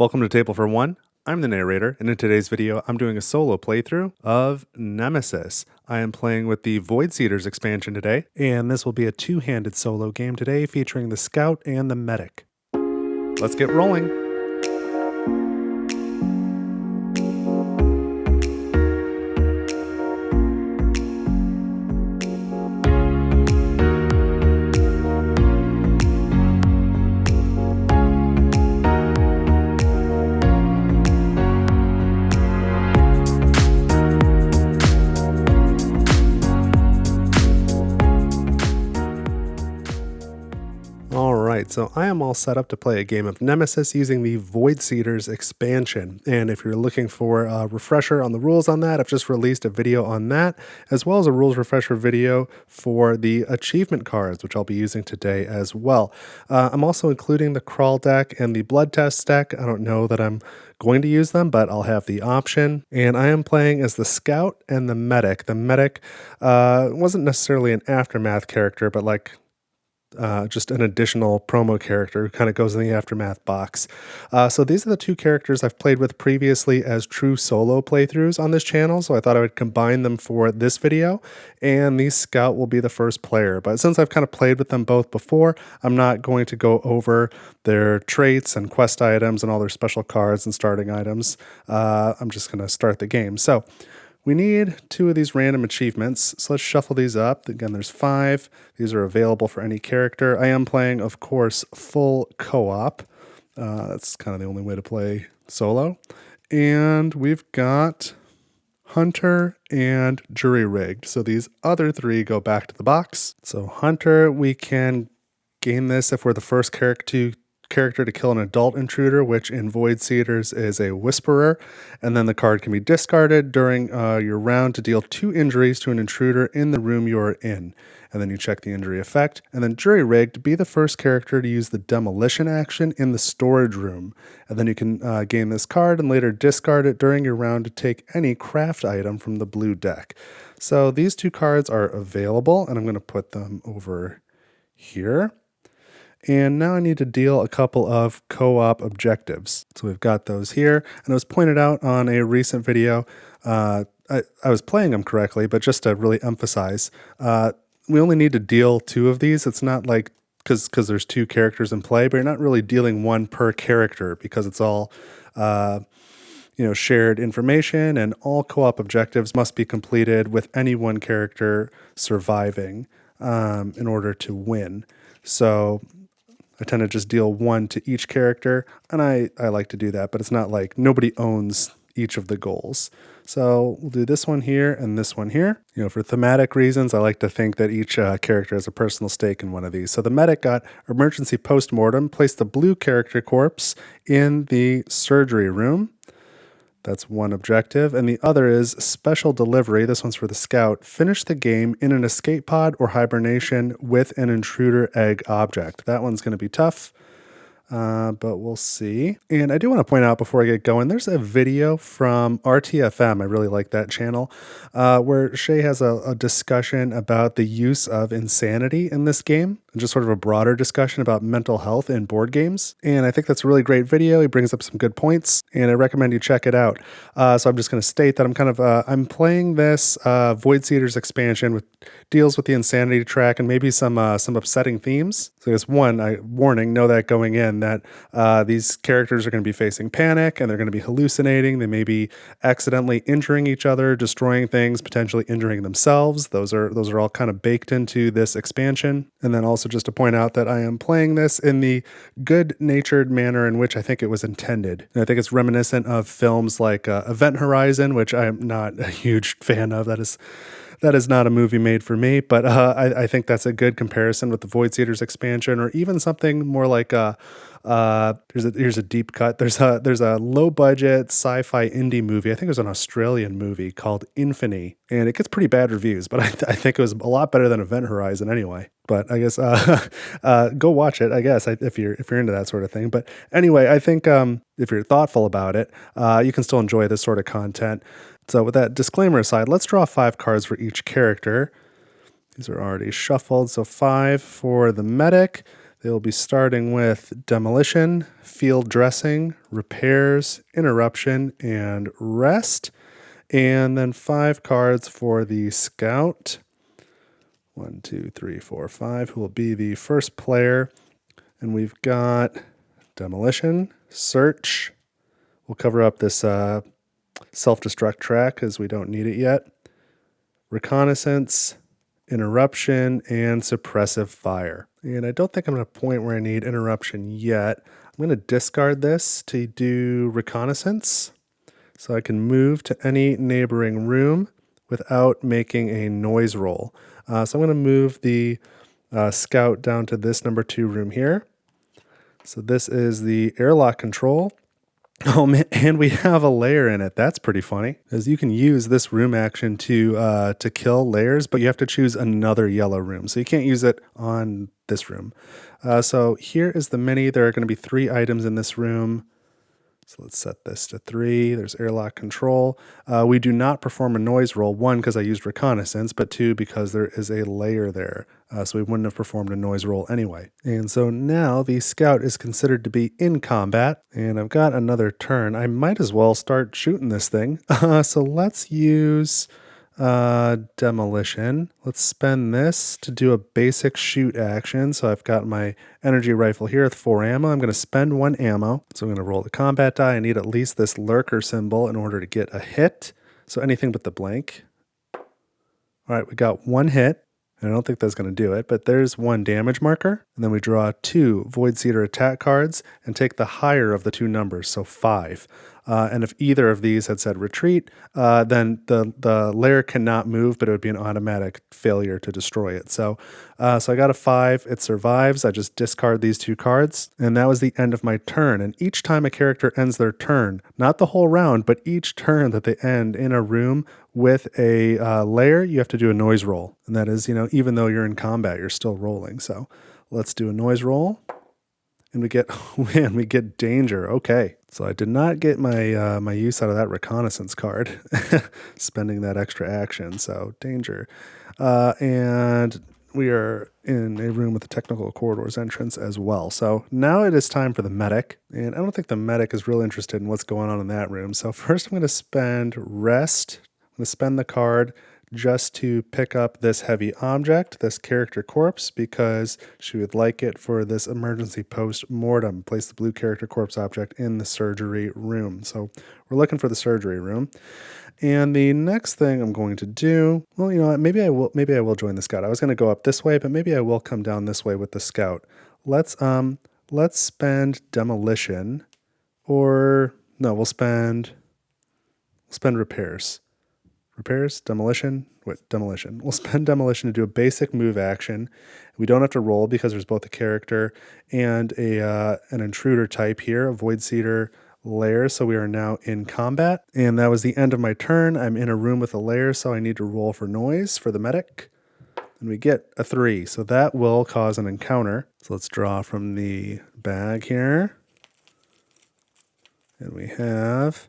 Welcome to Table for One. I'm the narrator, and in today's video, I'm doing a solo playthrough of Nemesis. I am playing with the Void Seeders expansion today, and this will be a two-handed solo game today featuring the Scout and the Medic. Let's get rolling. So I am all set up to play a game of Nemesis using the Void Seeders expansion. And if you're looking for a refresher on the rules on that, I've just released a video on that, as well as a rules refresher video for the achievement cards, which I'll be using today as well. I'm also including the crawl deck and the blood test deck. I don't know that I'm going to use them, but I'll have the option. And I am playing as the Scout and the Medic. The Medic wasn't necessarily an Aftermath character, but like just an additional promo character who kind of goes in the Aftermath box. So these are the two characters I've played with previously as true solo playthroughs on this channel, so I thought I would combine them for this video, and the Scout will be the first player. But since I've kind of played with them both before, I'm not going to go over their traits and quest items and all their special cards and starting items. I'm just going to start the game. So we need 2 of these random achievements, so let's shuffle these up. Again, there's 5. These are available for any character. I am playing, of course, full co-op. That's kind of the only way to play solo. And we've got Hunter and Jury Rigged. So these other 3 go back to the box. So Hunter, we can gain this if we're the first character to kill an adult intruder, which in Void Seeders is a Whisperer, and then the card can be discarded during your round to deal 2 injuries to an intruder in the room you're in, and then you check the injury effect. And then Jury Rigged, be the first character to use the demolition action in the storage room, and then you can gain this card and later discard it during your round to take any craft item from the blue deck. So these 2 cards are available, and I'm going to put them over here. And now I need to deal a couple of co-op objectives. So we've got those here. And it was pointed out on a recent video, I was playing them correctly, but just to really emphasize, we only need to deal 2 of these. It's not like, because there's 2 characters in play, but you're not really dealing 1 per character because it's all shared information, and all co-op objectives must be completed with any 1 character surviving in order to win. So I tend to just deal 1 to each character, and I like to do that, but it's not like nobody owns each of the goals. So we'll do this one here and this one here. For thematic reasons, I like to think that each character has a personal stake in one of these. So the Medic got emergency postmortem, place the blue character corpse in the surgery room. That's 1 objective. And the other is special delivery. This one's for the Scout. Finish the game in an escape pod or hibernation with an intruder egg object. That one's going to be tough, but we'll see. And I do want to point out before I get going, there's a video from RTFM. I really like that channel, where Shay has a discussion about the use of insanity in this game, and just sort of a broader discussion about mental health in board games. And I think that's a really great video. He brings up some good points, and I recommend you check it out. So I'm just going to state that I'm playing this Void Seeders expansion, with deals with the insanity track and maybe some upsetting themes. So there's warning, know that going in, that these characters are going to be facing panic, and they're going to be hallucinating. They may be accidentally injuring each other, destroying things, potentially injuring themselves. Those are all kind of baked into this expansion. And then also just to point out that I am playing this in the good-natured manner in which I think it was intended. And I think it's reminiscent of films like Event Horizon, which I am not a huge fan of. That is not a movie made for me, but I think that's a good comparison with the Void Seeders expansion, or even something more like here's a deep cut. There's a low budget sci-fi indie movie. I think it was an Australian movie called Infinity, and it gets pretty bad reviews, but I think it was a lot better than Event Horizon anyway. But I guess go watch it, I guess, if you're into that sort of thing. But anyway, I think if you're thoughtful about it, you can still enjoy this sort of content. So with that disclaimer aside, let's draw 5 cards for each character. These are already shuffled. So 5 for the Medic. They will be starting with demolition, field dressing, repairs, interruption, and rest. And then 5 cards for the scout. 1, 2, 3, 4, 5, who will be the first player. And we've got demolition, search. We'll cover up this self-destruct track because we don't need it yet. Reconnaissance, interruption, and suppressive fire. And I don't think I'm at a point where I need interruption yet. I'm going to discard this to do reconnaissance, so I can move to any neighboring room without making a noise roll. So I'm going to move the scout down to this number 2 room here. So this is the airlock control. Oh man, and we have a layer in it. That's pretty funny, as you can use this room action to kill layers, but you have to choose another yellow room. So you can't use it on this room. So here is the mini. There are going to be 3 items in this room. So let's set this to 3. There's airlock control. We do not perform a noise roll, 1, because I used reconnaissance, but 2, because there is a layer there. So we wouldn't have performed a noise roll anyway. And so now the scout is considered to be in combat, and I've got another turn. I might as well start shooting this thing. So let's use demolition. Let's spend this to do a basic shoot action. So I've got my energy rifle here with 4 ammo. I'm going to spend 1 ammo. So I'm going to roll the combat die. I need at least this lurker symbol in order to get a hit. So anything but the blank. All right, we got 1 hit. I don't think that's going to do it, but there's 1 damage marker. And then we draw 2 Void Seeder attack cards and take the higher of the 2 numbers, so 5. And if either of these had said retreat, then the layer cannot move, but it would be an automatic failure to destroy it. So I got a 5. It survives. I just discard these 2 cards, and that was the end of my turn. And each time a character ends their turn, not the whole round, but each turn that they end in a room with a layer, you have to do a noise roll. And that is, even though you're in combat, you're still rolling. So let's do a noise roll. And we get danger. Okay. So I did not get my my use out of that reconnaissance card, spending that extra action. So danger. And we are in a room with the technical corridors entrance as well. So now it is time for the medic. And I don't think the medic is real interested in what's going on in that room. So first I'm going to spend rest. I'm going to spend the card just to pick up this heavy object, this character corpse, because she would like it for this emergency post-mortem. Place the blue character corpse object in the surgery room. So we're looking for the surgery room. And the next thing I'm going to do, well, you know what, maybe I will join the scout. I was going to go up this way, but maybe I will come down this way with the scout. Let's spend demolition, or no, we'll spend repairs. Repairs, demolition, demolition. We'll spend demolition to do a basic move action. We don't have to roll because there's both a character and an intruder type here, a Void Seeder layer. So we are now in combat. And that was the end of my turn. I'm in a room with a layer, so I need to roll for noise for the medic. And we get a 3. So that will cause an encounter. So let's draw from the bag here. And we have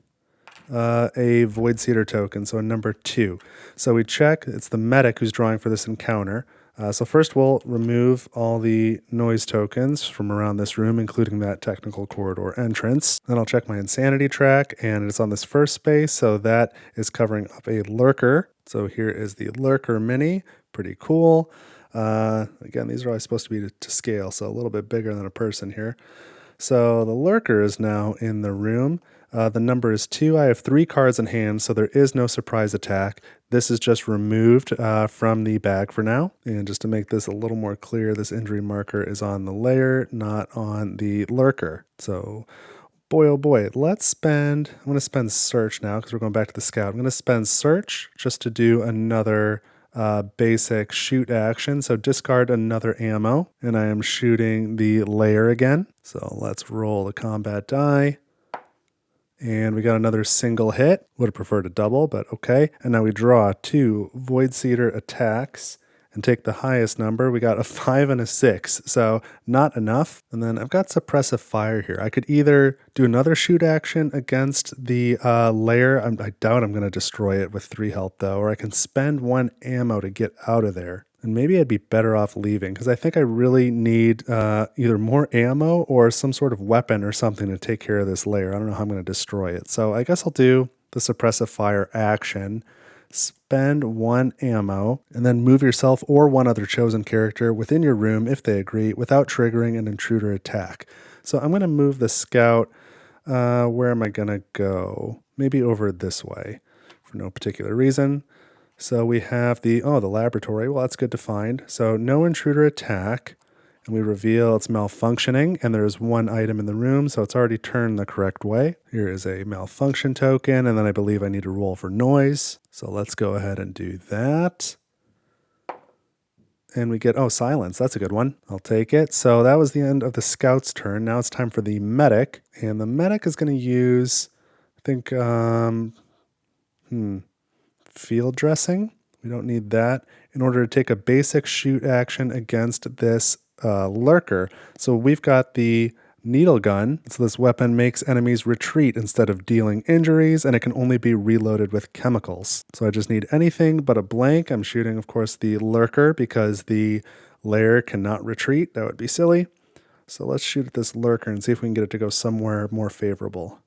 a Void Seeder token, so a number 2. So we check, it's the medic who's drawing for this encounter. So first we'll remove all the noise tokens from around this room, including that technical corridor entrance. Then I'll check my insanity track, and it's on this first space, so that is covering up a lurker. So here is the lurker mini, pretty cool. Again, these are always supposed to be to scale, so a little bit bigger than a person here. So the lurker is now in the room. The number is 2. I have 3 cards in hand, so there is no surprise attack. This is just removed from the bag for now. And just to make this a little more clear, this injury marker is on the layer, not on the lurker. So boy, oh boy, I'm going to spend search now because we're going back to the scout. I'm going to spend search just to do another basic shoot action. So discard another ammo, and I am shooting the layer again. So let's roll the combat die. And we got another single hit. Would have preferred a double, but okay. And now we draw 2 Void Seeder attacks and take the highest number. We got a 5 and a 6, so not enough. And then I've got suppressive fire here. I could either do another shoot action against the layer. I doubt I'm going to destroy it with 3 health though, or I can spend 1 ammo to get out of there. And maybe I'd be better off leaving because I think I really need either more ammo or some sort of weapon or something to take care of this layer. I don't know how I'm going to destroy it. So I guess I'll do the suppressive fire action. Spend 1 ammo, and then move yourself or one other chosen character within your room if they agree without triggering an intruder attack. So I'm going to move the scout. Where am I going to go? Maybe over this way for no particular reason. So we have the laboratory. Well, that's good to find. So no intruder attack. And we reveal it's malfunctioning, and there's 1 item in the room, so it's already turned the correct way. Here is a malfunction token, and then I believe I need to roll for noise. So let's go ahead and do that. And we get, silence. That's a good one. I'll take it. So that was the end of the scout's turn. Now it's time for the medic. And the medic is going to use, I think, field dressing. We don't need that in order to take a basic shoot action against this lurker. So we've got the needle gun. So this weapon makes enemies retreat instead of dealing injuries, and it can only be reloaded with chemicals. So I just need anything but a blank. I'm shooting, of course, the lurker because the layer cannot retreat. That would be silly. So let's shoot at this lurker and see if we can get it to go somewhere more favorable.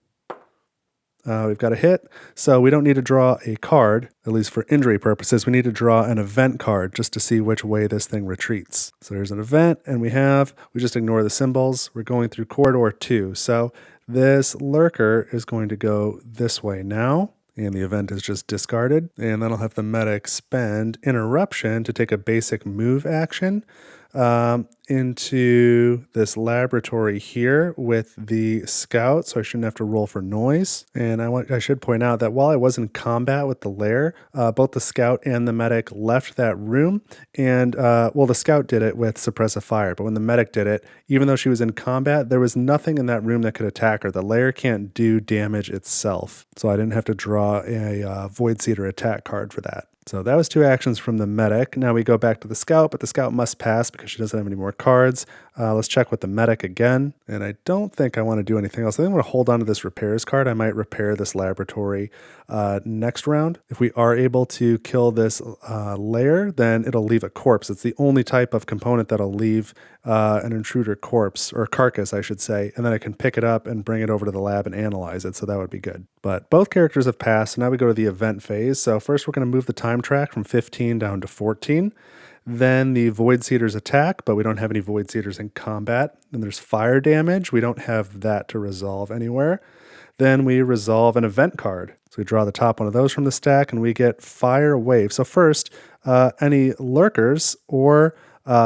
We've got a hit, so we don't need to draw a card, at least for injury purposes. We need to draw an event card just to see which way this thing retreats. So there's an event, and we just ignore the symbols. We're going through corridor 2. So this lurker is going to go this way now, and the event is just discarded. And then I'll have the medic spend interruption to take a basic move action into this laboratory here with the scout, so I shouldn't have to roll for noise. And I should point out that while I was in combat with the lair, both the scout and the medic left that room, and the scout did it with suppressive fire, but when the medic did it, even though she was in combat, there was nothing in that room that could attack her. The lair can't do damage itself, so I didn't have to draw a Void Seeder attack card for that. So that was 2 actions from the medic. Now we go back to the scout, but the scout must pass because she doesn't have any more cards. Let's check with the medic again. And I don't think I want to do anything else. I think I'm going to hold on to this repairs card. I might repair this laboratory next round. If we are able to kill this layer, then it'll leave a corpse. It's the only type of component that'll leave an intruder corpse, or carcass, I should say. And then I can pick it up and bring it over to the lab and analyze it. So that would be good. But both characters have passed. So now we go to the event phase. So first we're going to move the time track from 15 down to 14. Then the Void Seeders attack, but we don't have any Void Seeders in combat. Then there's fire damage. We don't have that to resolve anywhere. Then we resolve an event card. So we draw the top one of those from the stack, and we get Fire Wave. So first, any lurkers or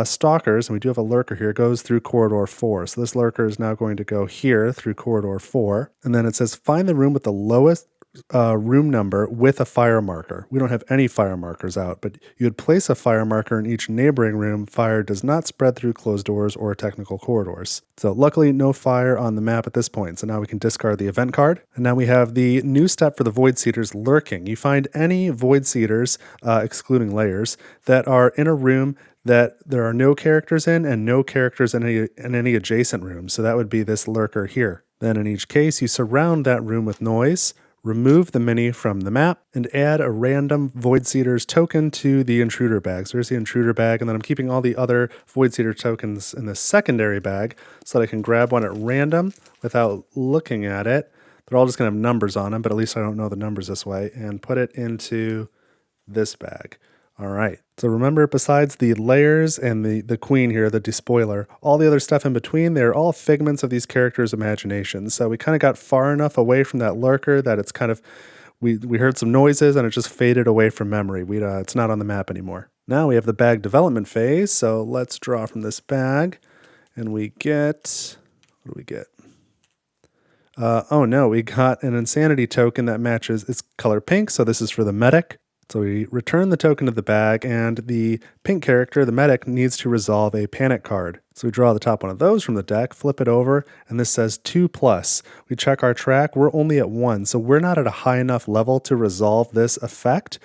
stalkers, and we do have a lurker here, goes through corridor 4. So this lurker is now going to go here through corridor 4. And then it says, find the room with the lowest room number with a fire marker. We don't have any fire markers out, but you would place a fire marker in each neighboring room. Fire does not spread through closed doors or technical corridors. So luckily no fire on the map at this point. So now we can discard the event card. And now we have the new step for the Void Seeders, lurking. You find any Void Seeders, excluding layers, that are in a room that there are no characters in and no characters in any adjacent rooms. So that would be this lurker here. Then in each case, you surround that room with noise, remove the mini from the map, and add a random Void Seeders token to the intruder bag. So there's the intruder bag, and then I'm keeping all the other Void Seeder tokens in the secondary bag so that I can grab one at random without looking at it. They're all just going to have numbers on them, but at least I don't know the numbers this way, and put it into this bag. All right. So remember, besides the layers and the queen here, the despoiler, all the other stuff in between, they're all figments of these characters' imaginations. So we kind of got far enough away from that lurker that it's kind of, we heard some noises and it just faded away from memory. It's not on the map anymore. Now we have the bag development phase. So let's draw from this bag, and we get, what do we get? We got an insanity token that matches, it's color pink. So this is for the medic. So we return the token to the bag, and the pink character, the medic, needs to resolve a panic card. So we draw the top one of those from the deck, flip it over, and this says 2+. We check our track, we're only at 1, so we're not at a high enough level to resolve this effect.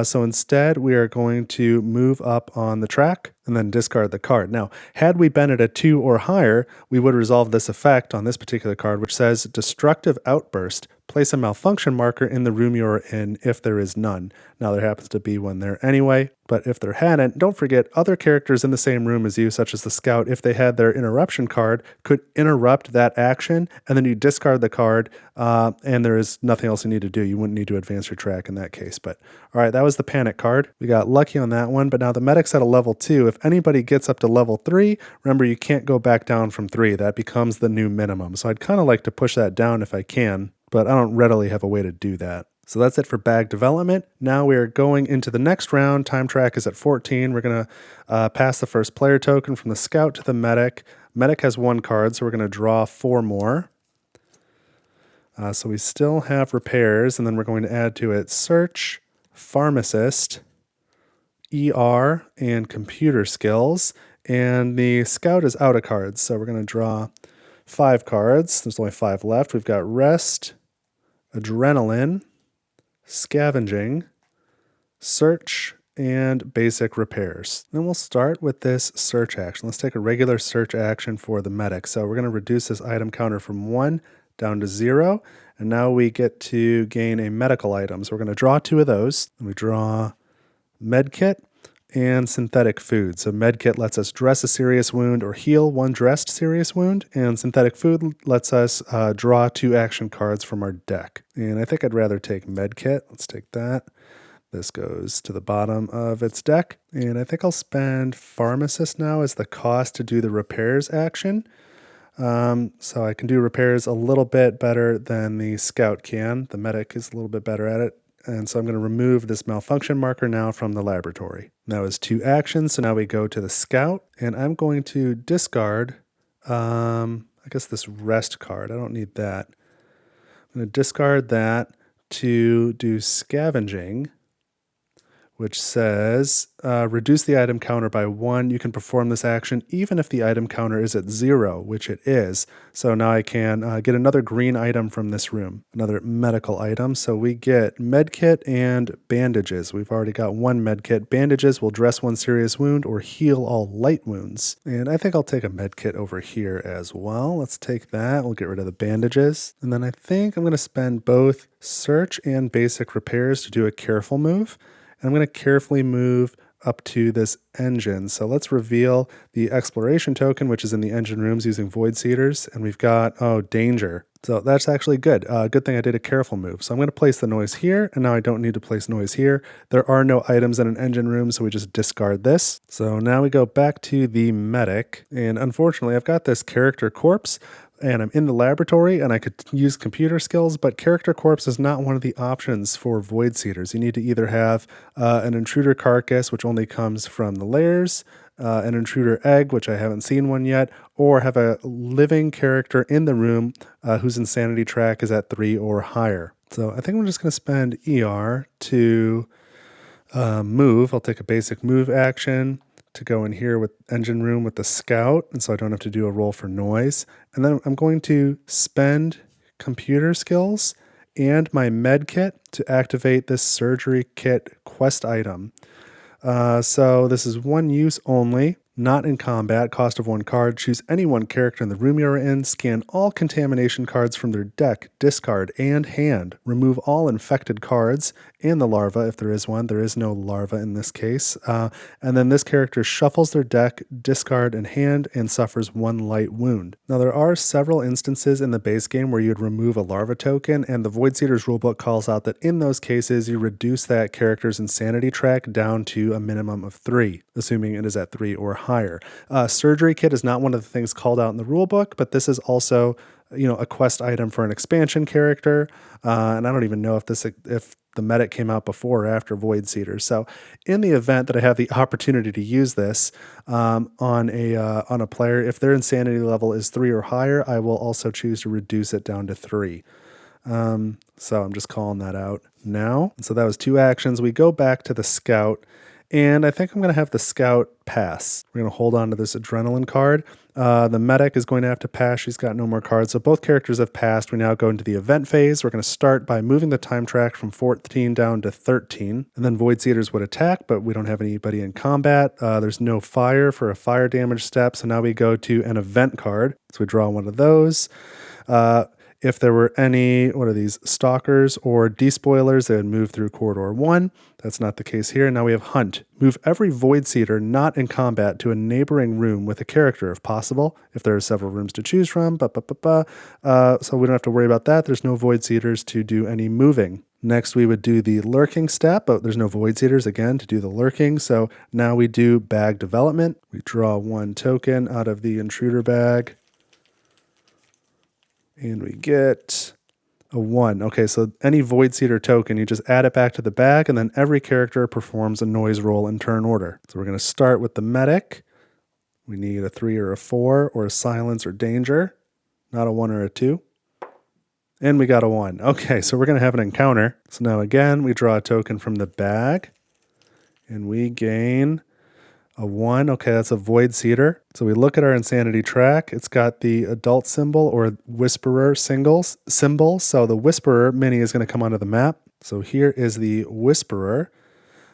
So instead, we are going to move up on the track and then discard the card. Now, had we been at a 2 or higher, we would resolve this effect on this particular card, which says Destructive Outburst. Place a malfunction marker in the room you're in if there is none. Now there happens to be one there anyway, But if there hadn't, don't forget other characters in the same room as you, such as the scout, if they had their interruption card, could interrupt that action, and then you discard the card, and there is nothing else you need to do. You wouldn't need to advance your track in that case. But all right, that was the panic card. We got lucky on that one, but now the medic's at a level 2. If anybody gets up to level 3, remember you can't go back down from 3. That becomes the new minimum. So I'd kind of like to push that down if I can, but I don't readily have a way to do that. So that's it for bag development. Now we are going into the next round. Time track is at 14. We're going to pass the first player token from the scout to the medic. Medic has 1 card, so we're going to draw 4 more. So we still have repairs, and then we're going to add to it search, pharmacist, ER, and computer skills. And the scout is out of cards, so we're going to draw 5 cards. There's only 5 left. We've got rest, adrenaline, scavenging, search, and basic repairs. Then we'll start with this search action. Let's take a regular search action for the medic. So we're going to reduce this item counter from 1 down to 0, and now we get to gain a medical item. So we're going to draw 2 of those. We draw medkit and synthetic food. So medkit lets us dress a serious wound or heal 1 dressed serious wound, and synthetic food lets us draw 2 action cards from our deck. And I think I'd rather take medkit. Let's take that. This goes to the bottom of its deck, and I think I'll spend pharmacist now as the cost to do the repairs action. So I can do repairs a little bit better than the scout can. The medic is a little bit better at it. And so I'm going to remove this malfunction marker now from the laboratory. That was 2 actions, so now we go to the scout, and I'm going to discard, I guess this rest card. I don't need that. I'm going to discard that to do scavenging, which says reduce the item counter by 1. You can perform this action even if the item counter is at 0, which it is. So now I can get another green item from this room, another medical item. So we get medkit and bandages. We've already got 1 medkit. Bandages will dress 1 serious wound or heal all light wounds. And I think I'll take a medkit over here as well. Let's take that. We'll get rid of the bandages. And then I think I'm going to spend both search and basic repairs to do a careful move. I'm going to carefully move up to this engine. So let's reveal the exploration token, which is in the engine rooms using void seeders. And we've got, danger. So that's actually good. Good thing I did a careful move. So I'm going to place the noise here, and now I don't need to place noise here. There are no items in an engine room, so we just discard this. So now we go back to the medic. And unfortunately, I've got this character corpse, and I'm in the laboratory, and I could use computer skills, but character corpse is not one of the options for void seeders. You need to either have an intruder carcass, which only comes from the layers, an intruder egg, which I haven't seen one yet, or have a living character in the room whose insanity track is at 3 or higher. So I think I'm just going to spend ER to move. I'll take a basic move action to go in here with engine room with the scout, and so I don't have to do a roll for noise. And then I'm going to spend computer skills and my med kit to activate this surgery kit quest item. So this is 1 use only, not in combat, cost of 1 card. Choose any 1 character in the room you're in, scan all contamination cards from their deck, discard, and hand. Remove all infected cards and the larva if there is one. There is no larva in this case. And then this character shuffles their deck, discard, and hand, and suffers 1 light wound. Now there are several instances in the base game where you'd remove a larva token, and the Void Seeders rulebook calls out that in those cases you reduce that character's insanity track down to a minimum of 3, assuming it is at 3 or higher. Surgery kit is not one of the things called out in the rulebook, but this is also, a quest item for an expansion character. And I don't even know if the medic came out before or after Void Seeders. So in the event that I have the opportunity to use this on a player, if their insanity level is 3 or higher, I will also choose to reduce it down to 3. So I'm just calling that out now. So that was 2 actions. We go back to the scout, and I think I'm going to have the scout pass. We're going to hold on to this adrenaline card. The medic is going to have to pass. She's got no more cards. So both characters have passed. We now go into the event phase. We're going to start by moving the time track from 14 down to 13. And then Void Seeders would attack, but we don't have anybody in combat. There's no fire for a fire damage step. So now we go to an event card. So we draw one of those. If there were any, what are these, stalkers or despoilers, they would move through corridor 1. That's not the case here. Now we have hunt. Move every void seeder not in combat to a neighboring room with a character if possible. If there are several rooms to choose from, so we don't have to worry about that. There's no void seeders to do any moving. Next, we would do the lurking step, but there's no void seeders again to do the lurking. So now we do bag development. We draw 1 token out of the intruder bag. And we get a 1. Okay, so any void seeder token, you just add it back to the bag, and then every character performs a noise roll in turn order. So we're going to start with the medic. We need a 3 or a 4, or a silence or danger, not a 1 or a 2. And we got a 1. Okay, so we're going to have an encounter. So now again, we draw a token from the bag, and we gain a 1. Okay, that's a void seeder. So we look at our insanity track. It's got the adult symbol or whisperer symbol. So the whisperer mini is going to come onto the map. So here is the whisperer.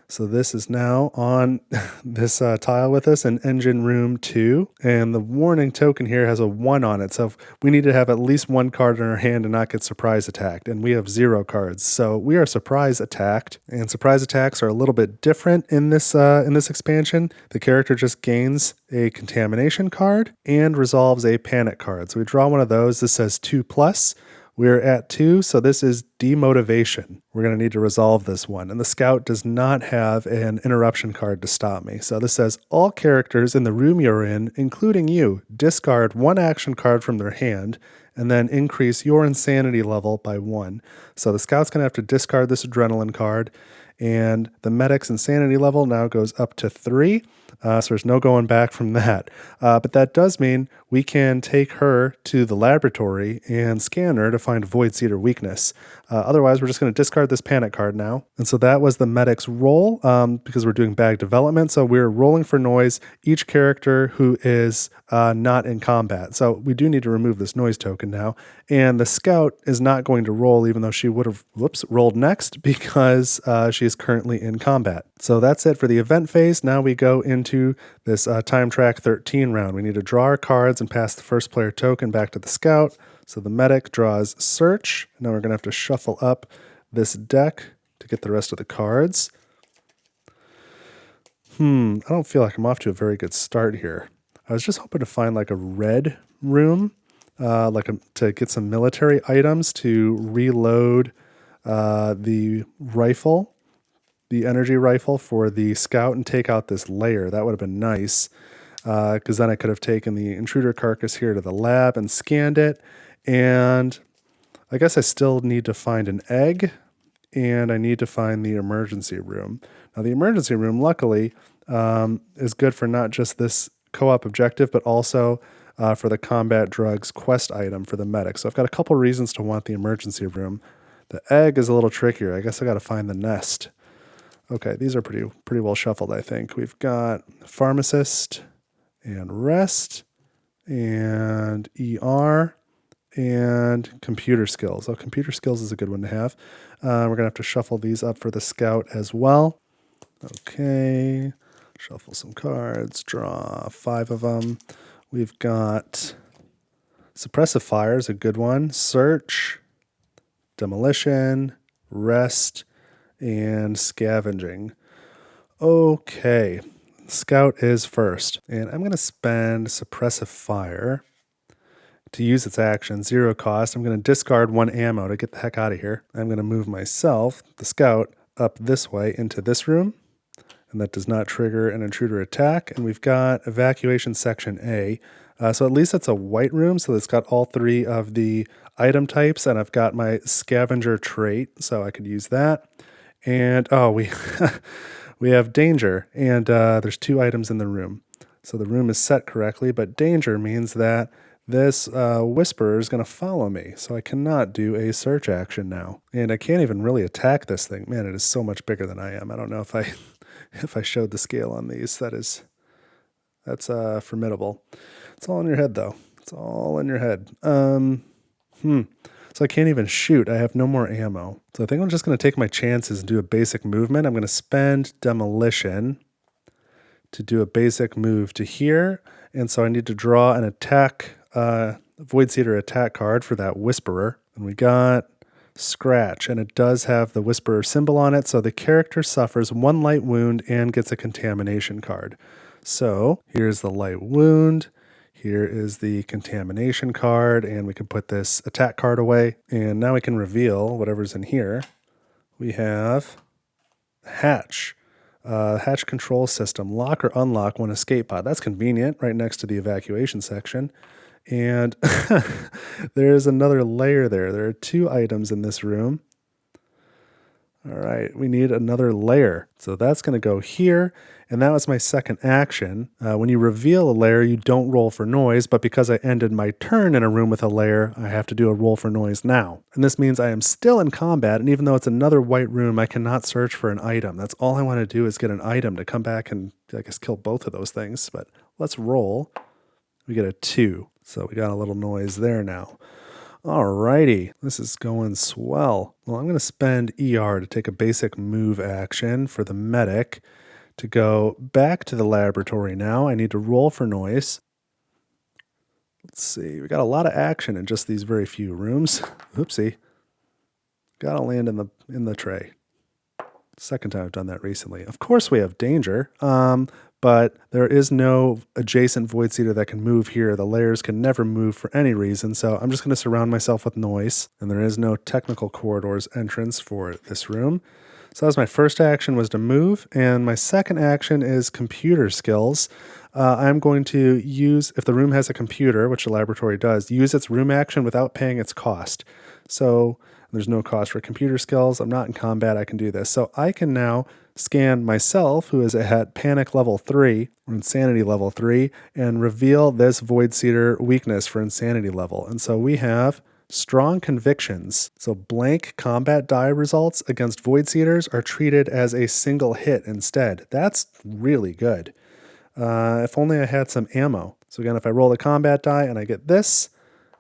So this is now on this tile with us in engine room 2. And the warning token here has a 1 on it. So we need to have at least 1 card in our hand and not get surprise attacked. And we have 0 cards. So we are surprise attacked. And surprise attacks are a little bit different in this expansion. The character just gains a contamination card and resolves a panic card. So we draw one of those. This says 2+. We're at 2, so this is demotivation. We're going to need to resolve this one. And the scout does not have an interruption card to stop me. So this says, all characters in the room you're in, including you, discard 1 action card from their hand and then increase your insanity level by 1. So the scout's going to have to discard this adrenaline card, and the medic's insanity level now goes up to 3. So there's no going back from that. But that does mean we can take her to the laboratory and scan her to find void seeder weakness. Otherwise, we're just going to discard this panic card now. And so that was the medic's roll because we're doing bag development. So we're rolling for noise, each character who is not in combat. So we do need to remove this noise token now. And the scout is not going to roll, even though she would have rolled next because she is currently in combat. So that's it for the event phase. Now we go into this time track 13 round. We need to draw our cards and pass the first player token back to the scout. So the medic draws search. Now we're going to have to shuffle up this deck to get the rest of the cards. I don't feel like I'm off to a very good start here. I was just hoping to find like a red room, to get some military items to reload the rifle, the energy rifle for the scout, and take out this layer. That would have been nice, because then I could have taken the intruder carcass here to the lab and scanned it. And I guess I still need to find an egg, and I need to find the emergency room. Now the emergency room, luckily, is good for not just this co-op objective, but also for the combat drugs quest item for the medic. So I've got a couple reasons to want the emergency room. The egg is a little trickier. I guess I got to find the nest. Okay, these are pretty well shuffled, I think. We've got pharmacist and rest and ER and computer skills. Oh, computer skills is a good one to have. We're going to have to shuffle these up for the scout as well. Okay, shuffle some cards, draw 5 of them. We've got suppressive fire is a good one. Search, demolition, rest, and scavenging. Okay, scout is first. And I'm going to spend suppressive fire to use its action, 0 cost. I'm going to discard 1 ammo to get the heck out of here. I'm going to move myself, the scout, up this way into this room. And that does not trigger an intruder attack. And we've got evacuation section A. So at least it's a white room, so it's got all 3 of the item types, and I've got my scavenger trait, so I could use that. And we we have danger, and there's 2 items in the room. So the room is set correctly, but danger means that this whisperer is going to follow me, so I cannot do a search action now. And I can't even really attack this thing. Man, it is so much bigger than I am. I don't know if I showed the scale on these. That's formidable. It's all in your head, though. It's all in your head. So I can't even shoot. I have no more ammo. So I think I'm just going to take my chances and do a basic movement. I'm going to spend demolition to do a basic move to here. And so I need to draw an attack Void Seeder attack card for that Whisperer. And we got Scratch, and it does have the Whisperer symbol on it, so the character suffers 1 light wound and gets a contamination card. So here's the light wound. Here is the contamination card, and we can put this attack card away. And now we can reveal whatever's in here. We have hatch. Hatch control system. Lock or unlock one escape pod. That's convenient, right next to the evacuation section. And there's another layer there. There are 2 items in this room. All right, we need another layer. So that's going to go here. And that was my second action. When you reveal a layer, you don't roll for noise, but because I ended my turn in a room with a layer, I have to do a roll for noise now. And this means I am still in combat, and even though it's another white room, I cannot search for an item. That's all I want to do is get an item to come back and, I guess, kill both of those things. But let's roll. We get a 2. So we got a little noise there now. Alrighty, this is going swell. Well, I'm going to spend ER to take a basic move action for the medic to go back to the laboratory now. I need to roll for noise. Let's see, we got a lot of action in just these very few rooms. Oopsie. Gotta land in the tray. Second time I've done that recently. Of course we have danger. But there is no adjacent Void Seeder that can move here. The layers can never move for any reason, so I'm just going to surround myself with noise, and there is no technical corridors entrance for this room. So that was my first action, was to move, and my second action is computer skills. I'm going to use, if the room has a computer, which the laboratory does, use its room action without paying its cost. So there's no cost for computer skills. I'm not in combat. I can do this. So I can now scan myself, who is at panic level 3 or insanity level 3, and reveal this Void Seeder weakness for insanity level. And so we have strong convictions. So blank combat die results against Void Seeders are treated as a single hit instead. That's really good. If only I had some ammo. So again, if I roll the combat die and I get this,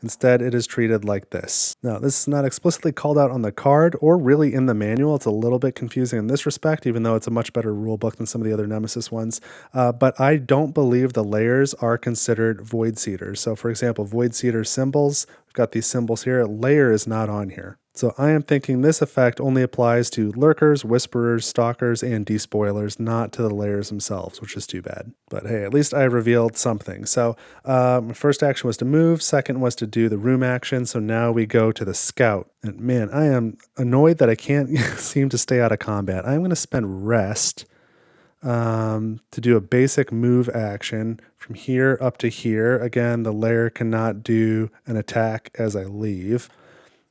instead, it is treated like this. Now, this is not explicitly called out on the card or really in the manual. It's a little bit confusing in this respect, even though it's a much better rule book than some of the other Nemesis ones. But I don't believe the layers are considered Void Seeders. So, for example, Void Seeder symbols, we've got these symbols here. Layer is not on here. So I am thinking this effect only applies to lurkers, whisperers, stalkers, and despoilers, not to the layers themselves, which is too bad. But hey, at least I revealed something. So my first action was to move, second was to do the room action, so now we go to the scout. And man, I am annoyed that I can't seem to stay out of combat. I'm going to spend rest to do a basic move action from here up to here. Again, the layer cannot do an attack as I leave.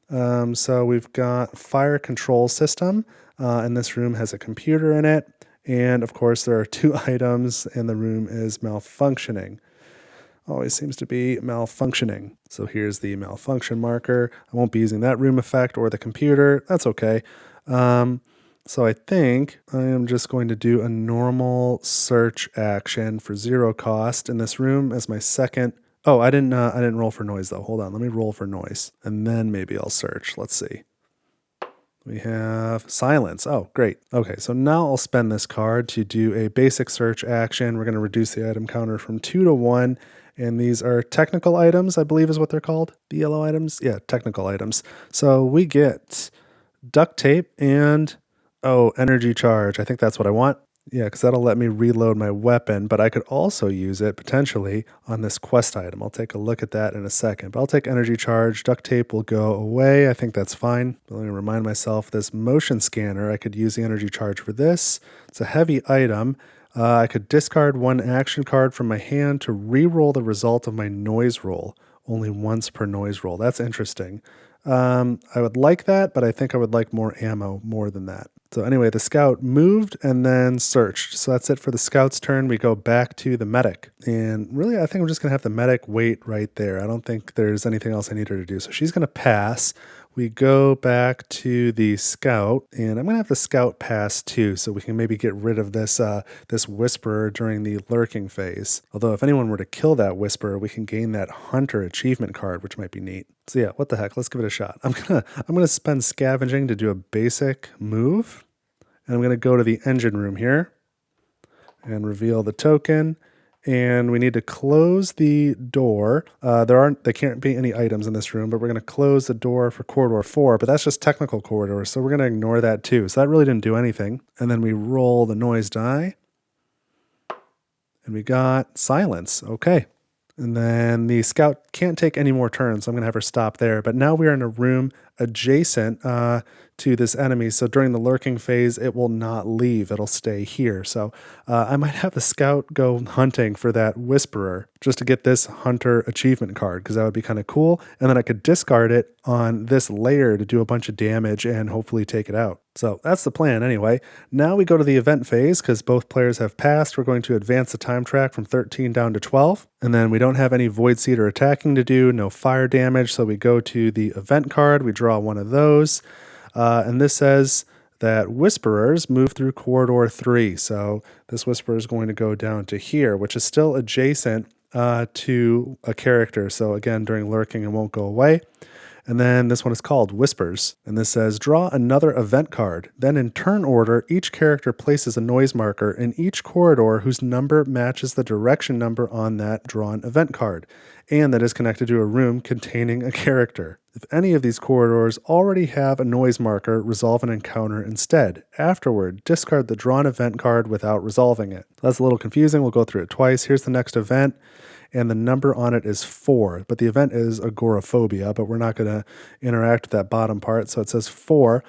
So we've got fire control system, and this room has a computer in it. And of course there are 2 items and the room is malfunctioning. Always seems to be malfunctioning. So here's the malfunction marker. I won't be using that room effect or the computer. That's okay. So I think I am just going to do a normal search action for 0 cost in this room as my second. Oh, I didn't roll for noise though. Hold on, let me roll for noise and then maybe I'll search. Let's see. We have silence. Oh, great. Okay, so now I'll spend this card to do a basic search action. We're going to reduce the item counter from 2 to 1. And these are technical items, I believe is what they're called. The yellow items? Yeah, technical items. So we get duct tape and, energy charge. I think that's what I want. Yeah, because that'll let me reload my weapon, but I could also use it potentially on this quest item. I'll take a look at that in a second, but I'll take energy charge. Duct tape will go away. I think that's fine. But let me remind myself, this motion scanner, I could use the energy charge for this. It's a heavy item. I could discard 1 action card from my hand to re-roll the result of my noise roll. Only once per noise roll. That's interesting. I would like that, but I think I would like more ammo more than that. So anyway, the scout moved and then searched. So that's it for the scout's turn. We go back to the medic. And really, I think I'm just going to have the medic wait right there. I don't think there's anything else I need her to do. So she's going to pass. We go back to the scout, and I'm going to have the scout pass too, so we can maybe get rid of this this whisperer during the lurking phase. Although if anyone were to kill that whisperer, we can gain that hunter achievement card, which might be neat. So yeah, what the heck? Let's give it a shot. I'm gonna spend scavenging to do a basic move, and I'm gonna go to the engine room here and reveal the token. and we need to close the door. There can't be any items in this room, but we're going to close the door for corridor 4, but that's just technical corridor, so we're going to ignore that too. So that really didn't do anything. And then we roll the noise die, and we got silence. Okay. And then the scout can't take any more turns, so I'm going to have her stop there. But now we're in a room adjacent to this enemy, so during the lurking phase, it will not leave. It'll stay here. So I might have the scout go hunting for that whisperer just to get this hunter achievement card, because that would be kind of cool. And then I could discard it on this layer to do a bunch of damage and hopefully take it out. So that's the plan anyway. Now we go to the event phase because both players have passed. We're going to advance the time track from 13 down to 12. And then we don't have any Void Seeder attacking to do, no fire damage. So we go to the event card. We draw one of those. And this says that Whisperers move through corridor 3. So this Whisperer is going to go down to here, which is still adjacent to a character. So again, during lurking, it won't go away. And then this one is called Whispers. And this says, draw another event card. Then in turn order, each character places a noise marker in each corridor whose number matches the direction number on that drawn event card, and that is connected to a room containing a character. If any of these corridors already have a noise marker, resolve an encounter instead. Afterward, discard the drawn event card without resolving it. That's a little confusing. We'll go through it twice. Here's the next event, and the number on it is 4, but the event is agoraphobia, but we're not going to interact with that bottom part, so it says 4.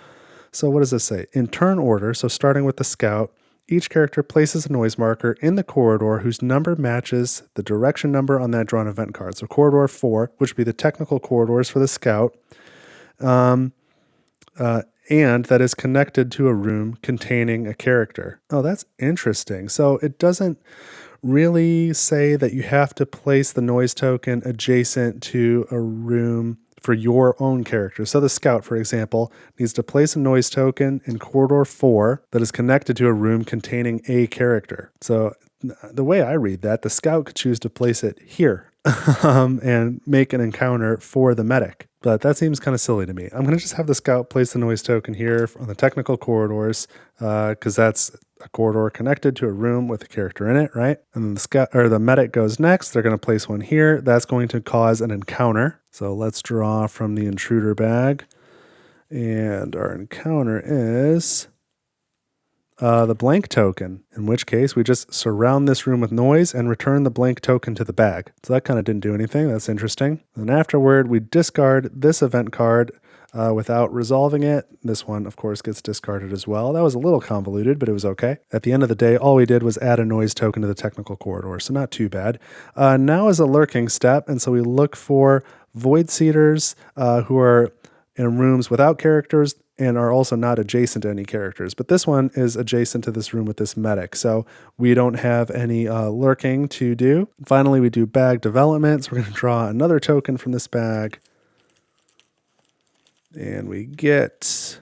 So what does this say? In turn order, so starting with the scout, each character places a noise marker in the corridor whose number matches the direction number on that drawn event card. So corridor 4, which would be the technical corridors for the scout, and that is connected to a room containing a character. Oh, that's interesting. So it doesn't really say that you have to place the noise token adjacent to a room for your own character. So the scout, for example, needs to place a noise token in corridor 4 that is connected to a room containing a character. So the way I read that, the scout could choose to place it here and make an encounter for the medic. But that seems kind of silly to me. I'm going to just have the scout place the noise token here on the technical corridors because that's a corridor connected to a room with a character in it, right? And then the scout or the medic goes next. They're going to place one here. That's going to cause an encounter. So let's draw from the intruder bag. And our encounter is the blank token, in which case we just surround this room with noise and return the blank token to the bag. So that kind of didn't do anything. That's interesting. And afterward, we discard this event card without resolving it. This one, of course, gets discarded as well. That was a little convoluted, but it was okay. At the end of the day, all we did was add a noise token to the technical corridor, so not too bad. Now is a lurking step, and so we look for Void Seeders who are in rooms without characters and are also not adjacent to any characters. But this one is adjacent to this room with this medic, so we don't have any lurking to do. Finally, we do bag development, so we're going to draw another token from this bag. And we get,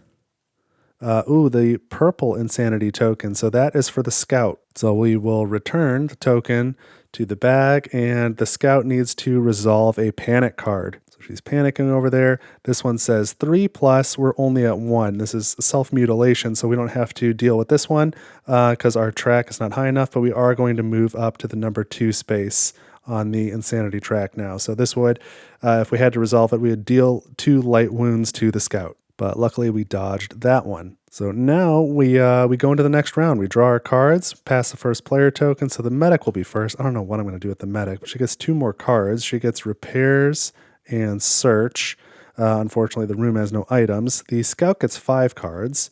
the purple insanity token. So that is for the scout. So we will return the token to the bag, and the scout needs to resolve a panic card. So she's panicking over there. This one says 3+, we're only at 1. This is self-mutilation, so we don't have to deal with this one because our track is not high enough, but we are going to move up to the number 2 space on the insanity track now. So this would, if we had to resolve it, we would deal 2 light wounds to the scout. But luckily we dodged that one. So now we go into the next round. We draw our cards, pass the first player token, so the medic will be first. I don't know what I'm going to do with the medic, but she gets 2 more cards. She gets repairs and search. Unfortunately, the room has no items. The scout gets 5 cards.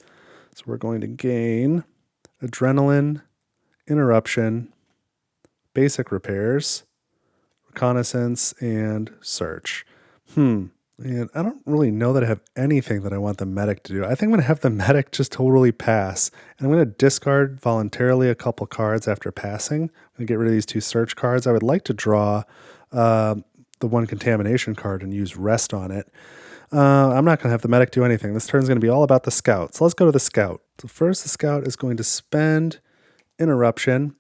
So we're going to gain adrenaline, interruption, basic repairs, reconnaissance, and search. And I don't really know that I have anything that I want the medic to do. I think I'm going to have the medic just totally pass. And I'm going to discard voluntarily a couple cards after passing. I'm going to get rid of these 2 search cards. I would like to draw the 1 contamination card and use rest on it. I'm not going to have the medic do anything. This turn is going to be all about the scout. So let's go to the scout. So first, the scout is going to spend interruption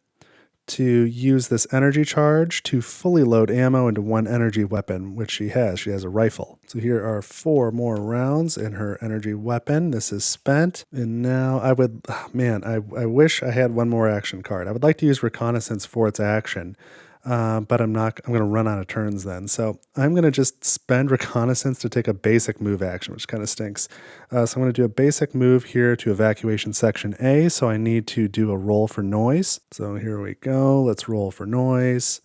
to use this energy charge to fully load ammo into one energy weapon, which she has. She has a rifle. So here are 4 more rounds in her energy weapon. This is spent. And now I would, I wish I had one more action card. I would like to use reconnaissance for its action. But I'm going to run out of turns then. So I'm going to just spend reconnaissance to take a basic move action, which kind of stinks. So I'm going to do a basic move here to evacuation section A. So I need to do a roll for noise. So here we go. Let's roll for noise.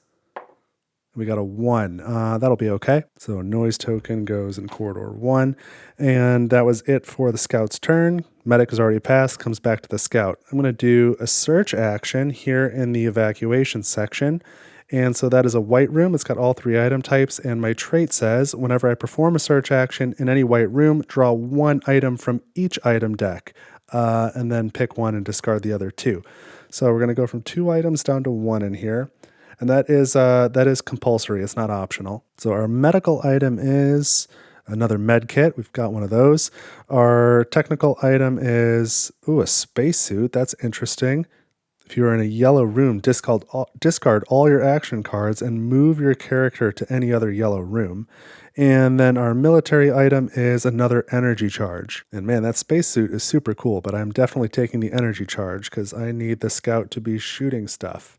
We got a 1. That'll be okay. So a noise token goes in corridor 1. And that was it for the scout's turn. Medic has already passed, comes back to the scout. I'm going to do a search action here in the evacuation section. And so that is a white room. It's got all 3 item types. And my trait says, whenever I perform a search action in any white room, draw 1 item from each item deck, and then pick 1 and discard the other 2. So we're going to go from 2 items down to 1 in here. And that is compulsory. It's not optional. So our medical item is another med kit. We've got one of those. Our technical item is, a spacesuit. That's interesting. If you are in a yellow room, discard all your action cards and move your character to any other yellow room. And then our military item is another energy charge. And man, that spacesuit is super cool, but I'm definitely taking the energy charge because I need the scout to be shooting stuff.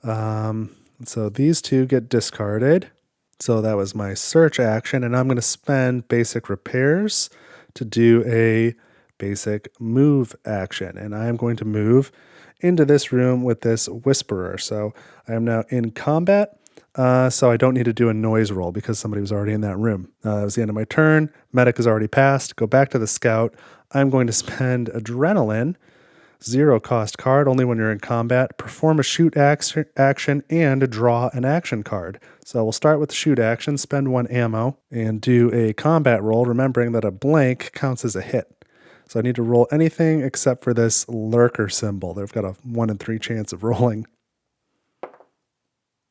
So these 2 get discarded. So that was my search action, and I'm going to spend basic repairs to do a basic move action. And I am going to move into this room with this Whisperer. So I am now in combat, so I don't need to do a noise roll because somebody was already in that room. That was the end of my turn. Medic has already passed. Go back to the scout. I'm going to spend adrenaline, 0 cost card, only when you're in combat, perform a shoot action, and draw an action card. So we'll start with the shoot action, spend 1 ammo, and do a combat roll, remembering that a blank counts as a hit. So I need to roll anything except for this lurker symbol. They've got a 1 in 3 chance of rolling.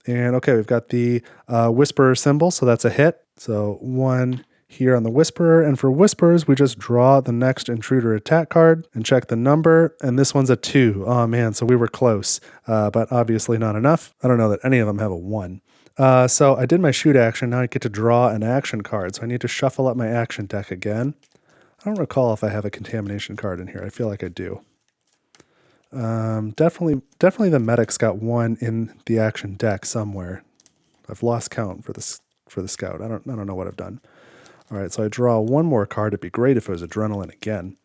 And okay, we've got the Whisperer symbol, so that's a hit. So 1 here on the Whisperer. And for Whisperers, we just draw the next intruder attack card and check the number. And this one's a 2. Oh man, so we were close, but obviously not enough. I don't know that any of them have a 1. So I did my shoot action. Now I get to draw an action card. So I need to shuffle up my action deck again. I don't recall if I have a contamination card in here. I feel like I do. Definitely the medic's got 1 in the action deck somewhere. I've lost count for the scout. I don't know what I've done. All right, so I draw 1 more card. It'd be great if it was adrenaline again.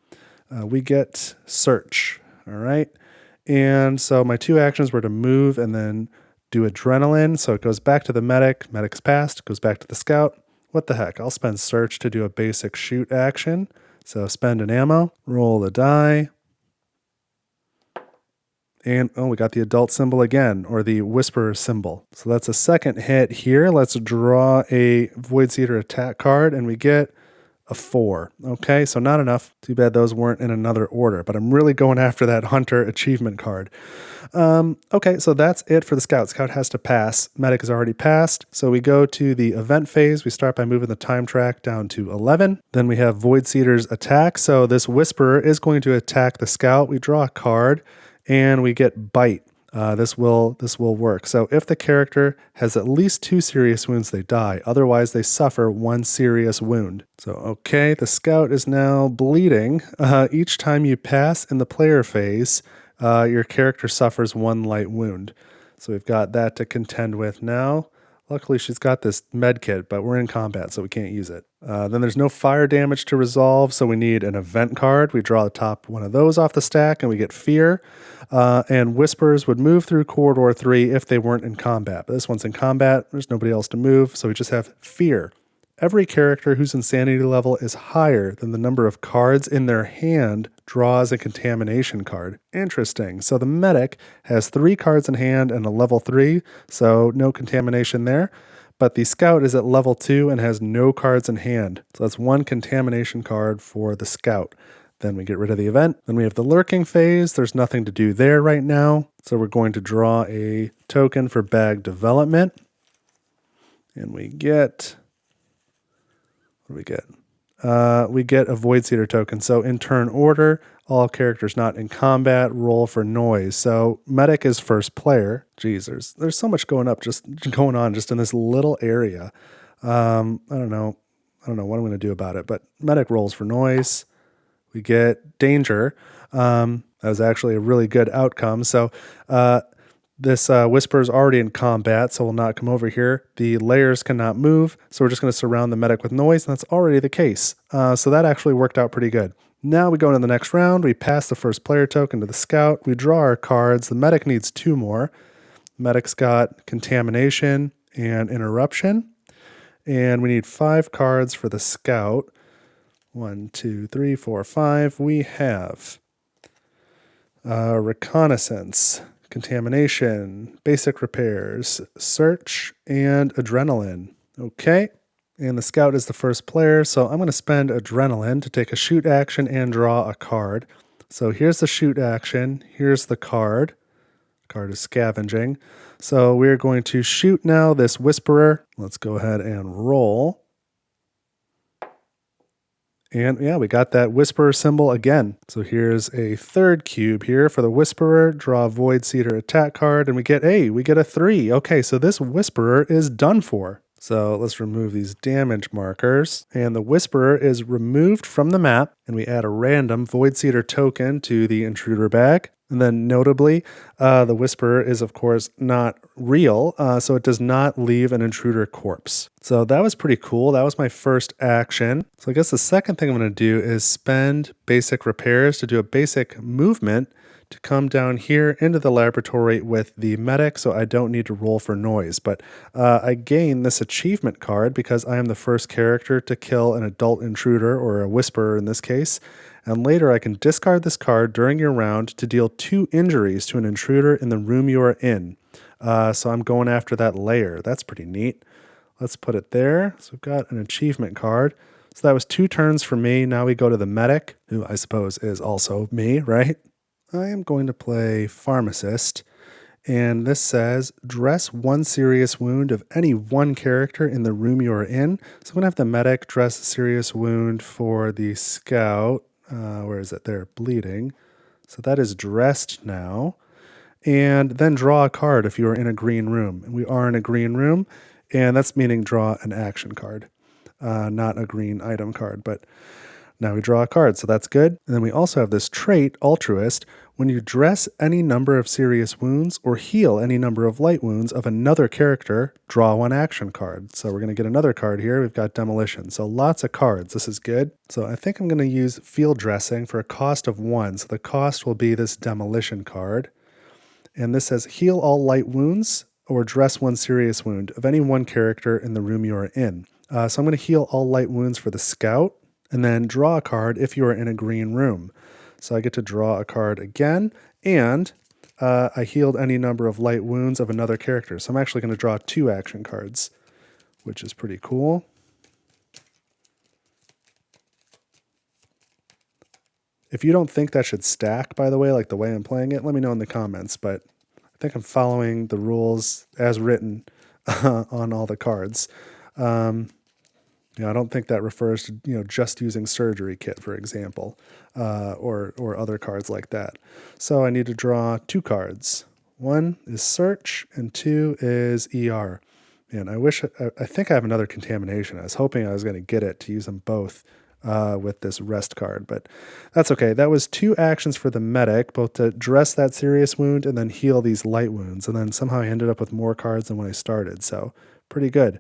We get search. All right, and so my 2 actions were to move and then do adrenaline. So it goes back to the medic. Medic's passed. Goes back to the scout. What the heck? I'll spend search to do a basic shoot action. So spend an ammo, roll the die, and we got the adult symbol again, or the Whisperer symbol. So that's a second hit here. Let's draw a Void Seeder attack card, and we get a 4. Okay, so not enough. Too bad those weren't in another order, but I'm really going after that Hunter achievement card. Okay, so that's it for the Scout. Scout has to pass. Medic has already passed. So we go to the event phase. We start by moving the time track down to 11. Then we have Void Seeder's attack. So this Whisperer is going to attack the Scout. We draw a card and we get Bite. This will work. So if the character has at least 2 serious wounds, they die. Otherwise, they suffer 1 serious wound. So, okay, the Scout is now bleeding. Each time you pass in the player phase, your character suffers 1 light wound. So we've got that to contend with now. Luckily, she's got this med kit, but we're in combat, so we can't use it. Then there's no fire damage to resolve, so we need an event card. We draw the top one of those off the stack, and we get Fear. And Whispers would move through Corridor 3 if they weren't in combat. But this one's in combat. There's nobody else to move, so we just have Fear. Every character whose insanity level is higher than the number of cards in their hand draws a contamination card. Interesting. So the medic has 3 cards in hand and a level 3, so no contamination there. But the scout is at level 2 and has no cards in hand. So that's 1 contamination card for the scout. Then we get rid of the event. Then we have the lurking phase. There's nothing to do there right now. So we're going to draw a token for bag development. And we get... what do we get? we get a Void Seeder token. So in turn order, all characters not in combat roll for noise. So medic is first player. Jeez, there's so much going on just in this little area. I don't know what I'm going to do about it, but medic rolls for noise. We get danger. That was actually a really good outcome. So this Whisper is already in combat, so will not come over here. The layers cannot move, so we're just going to surround the medic with noise, and that's already the case. So that actually worked out pretty good. Now we go into the next round. We pass the first player token to the scout. We draw our cards. The medic needs 2 more. Medic's got contamination and interruption. And we need 5 cards for the scout. 1, 2, 3, 4, 5. We have reconnaissance, contamination, basic repairs, search, and adrenaline. Okay. And the scout is the first player, so I'm going to spend adrenaline to take a shoot action and draw a card. So here's the shoot action. Here's the card. Card is scavenging. So we're going to shoot now this Whisperer. Let's go ahead and roll. And yeah, we got that Whisperer symbol again. So here's a 3rd cube here for the Whisperer. Draw a Void Seeder attack card, and we get a 3. Okay, so this Whisperer is done for. So let's remove these damage markers. And the Whisperer is removed from the map, and we add a random Void Seeder token to the intruder bag. And then notably, the Whisperer is, of course, not real, so it does not leave an intruder corpse. So that was pretty cool. That was my first action. So I guess the second thing I'm going to do is spend basic repairs to do a basic movement to come down here into the laboratory with the medic, so I don't need to roll for noise. But I gain this achievement card because I am the first character to kill an adult intruder, or a Whisperer in this case. And later I can discard this card during your round to deal 2 injuries to an intruder in the room you are in. So I'm going after that layer. That's pretty neat. Let's put it there. So we've got an achievement card. So that was 2 turns for me. Now we go to the medic, who I suppose is also me, right? I am going to play Pharmacist. And this says, dress 1 serious wound of any 1 character in the room you are in. So I'm going to have the medic dress a serious wound for the scout. Where is it? They're bleeding. So that is dressed now. And then draw a card if you are in a green room. And we are in a green room, and that's meaning draw an action card, not a green item card. But now we draw a card, so that's good. And then we also have this trait, Altruist. When you dress any number of serious wounds or heal any number of light wounds of another character, draw 1 action card. So we're going to get another card here. We've got Demolition. So lots of cards. This is good. So I think I'm going to use Field Dressing for a cost of 1. So the cost will be this Demolition card. And this says heal all light wounds or dress 1 serious wound of any 1 character in the room you are in. So I'm going to heal all light wounds for the scout, and then draw a card if you are in a green room. So I get to draw a card again, and I healed any number of light wounds of another character. So I'm actually going to draw 2 action cards, which is pretty cool. If you don't think that should stack, by the way, like the way I'm playing it, let me know in the comments. But I think I'm following the rules as written on all the cards. I don't think that refers to just using Surgery Kit, for example, or other cards like that. So I need to draw 2 cards. 1 is Search, and 2 is ER. And I think I have another Contamination. I was hoping I was going to get it to use them both with this Rest card, but that's okay. That was 2 actions for the medic, both to dress that serious wound and then heal these light wounds. And then somehow I ended up with more cards than when I started, so pretty good.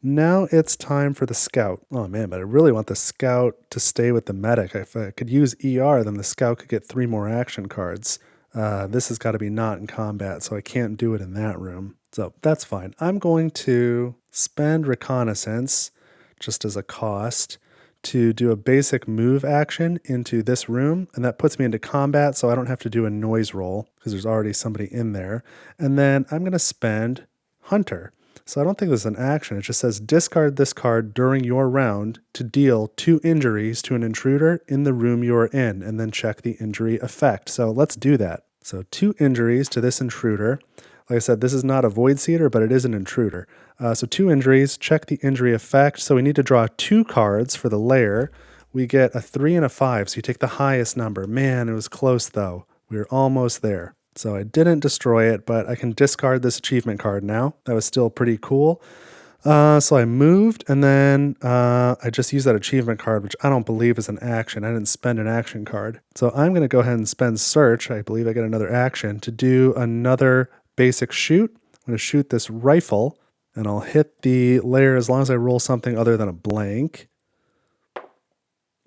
Now it's time for the scout. Oh man, but I really want the scout to stay with the medic. If I could use ER, then the scout could get 3 more action cards. This has got to be not in combat, so I can't do it in that room. So that's fine. I'm going to spend Reconnaissance just as a cost to do a basic move action into this room, and that puts me into combat, so I don't have to do a noise roll because there's already somebody in there. And then I'm going to spend Hunter. So I don't think this is an action. It just says discard this card during your round to deal 2 injuries to an intruder in the room you're in, and then check the injury effect. So let's do that. So 2 injuries to this intruder. Like I said, this is not a Void Seeder, but it is an intruder. So 2 injuries, check the injury effect. So we need to draw 2 cards for the lair. We get a 3 and a 5, so you take the highest number. Man, it was close though. We were almost there. So I didn't destroy it, but I can discard this achievement card now. That was still pretty cool. So I moved, and then I just used that achievement card, which I don't believe is an action. I didn't spend an action card. So I'm going to go ahead and spend search. I believe I get another action to do another basic shoot. I'm going to shoot this rifle, and I'll hit the layer as long as I roll something other than a blank.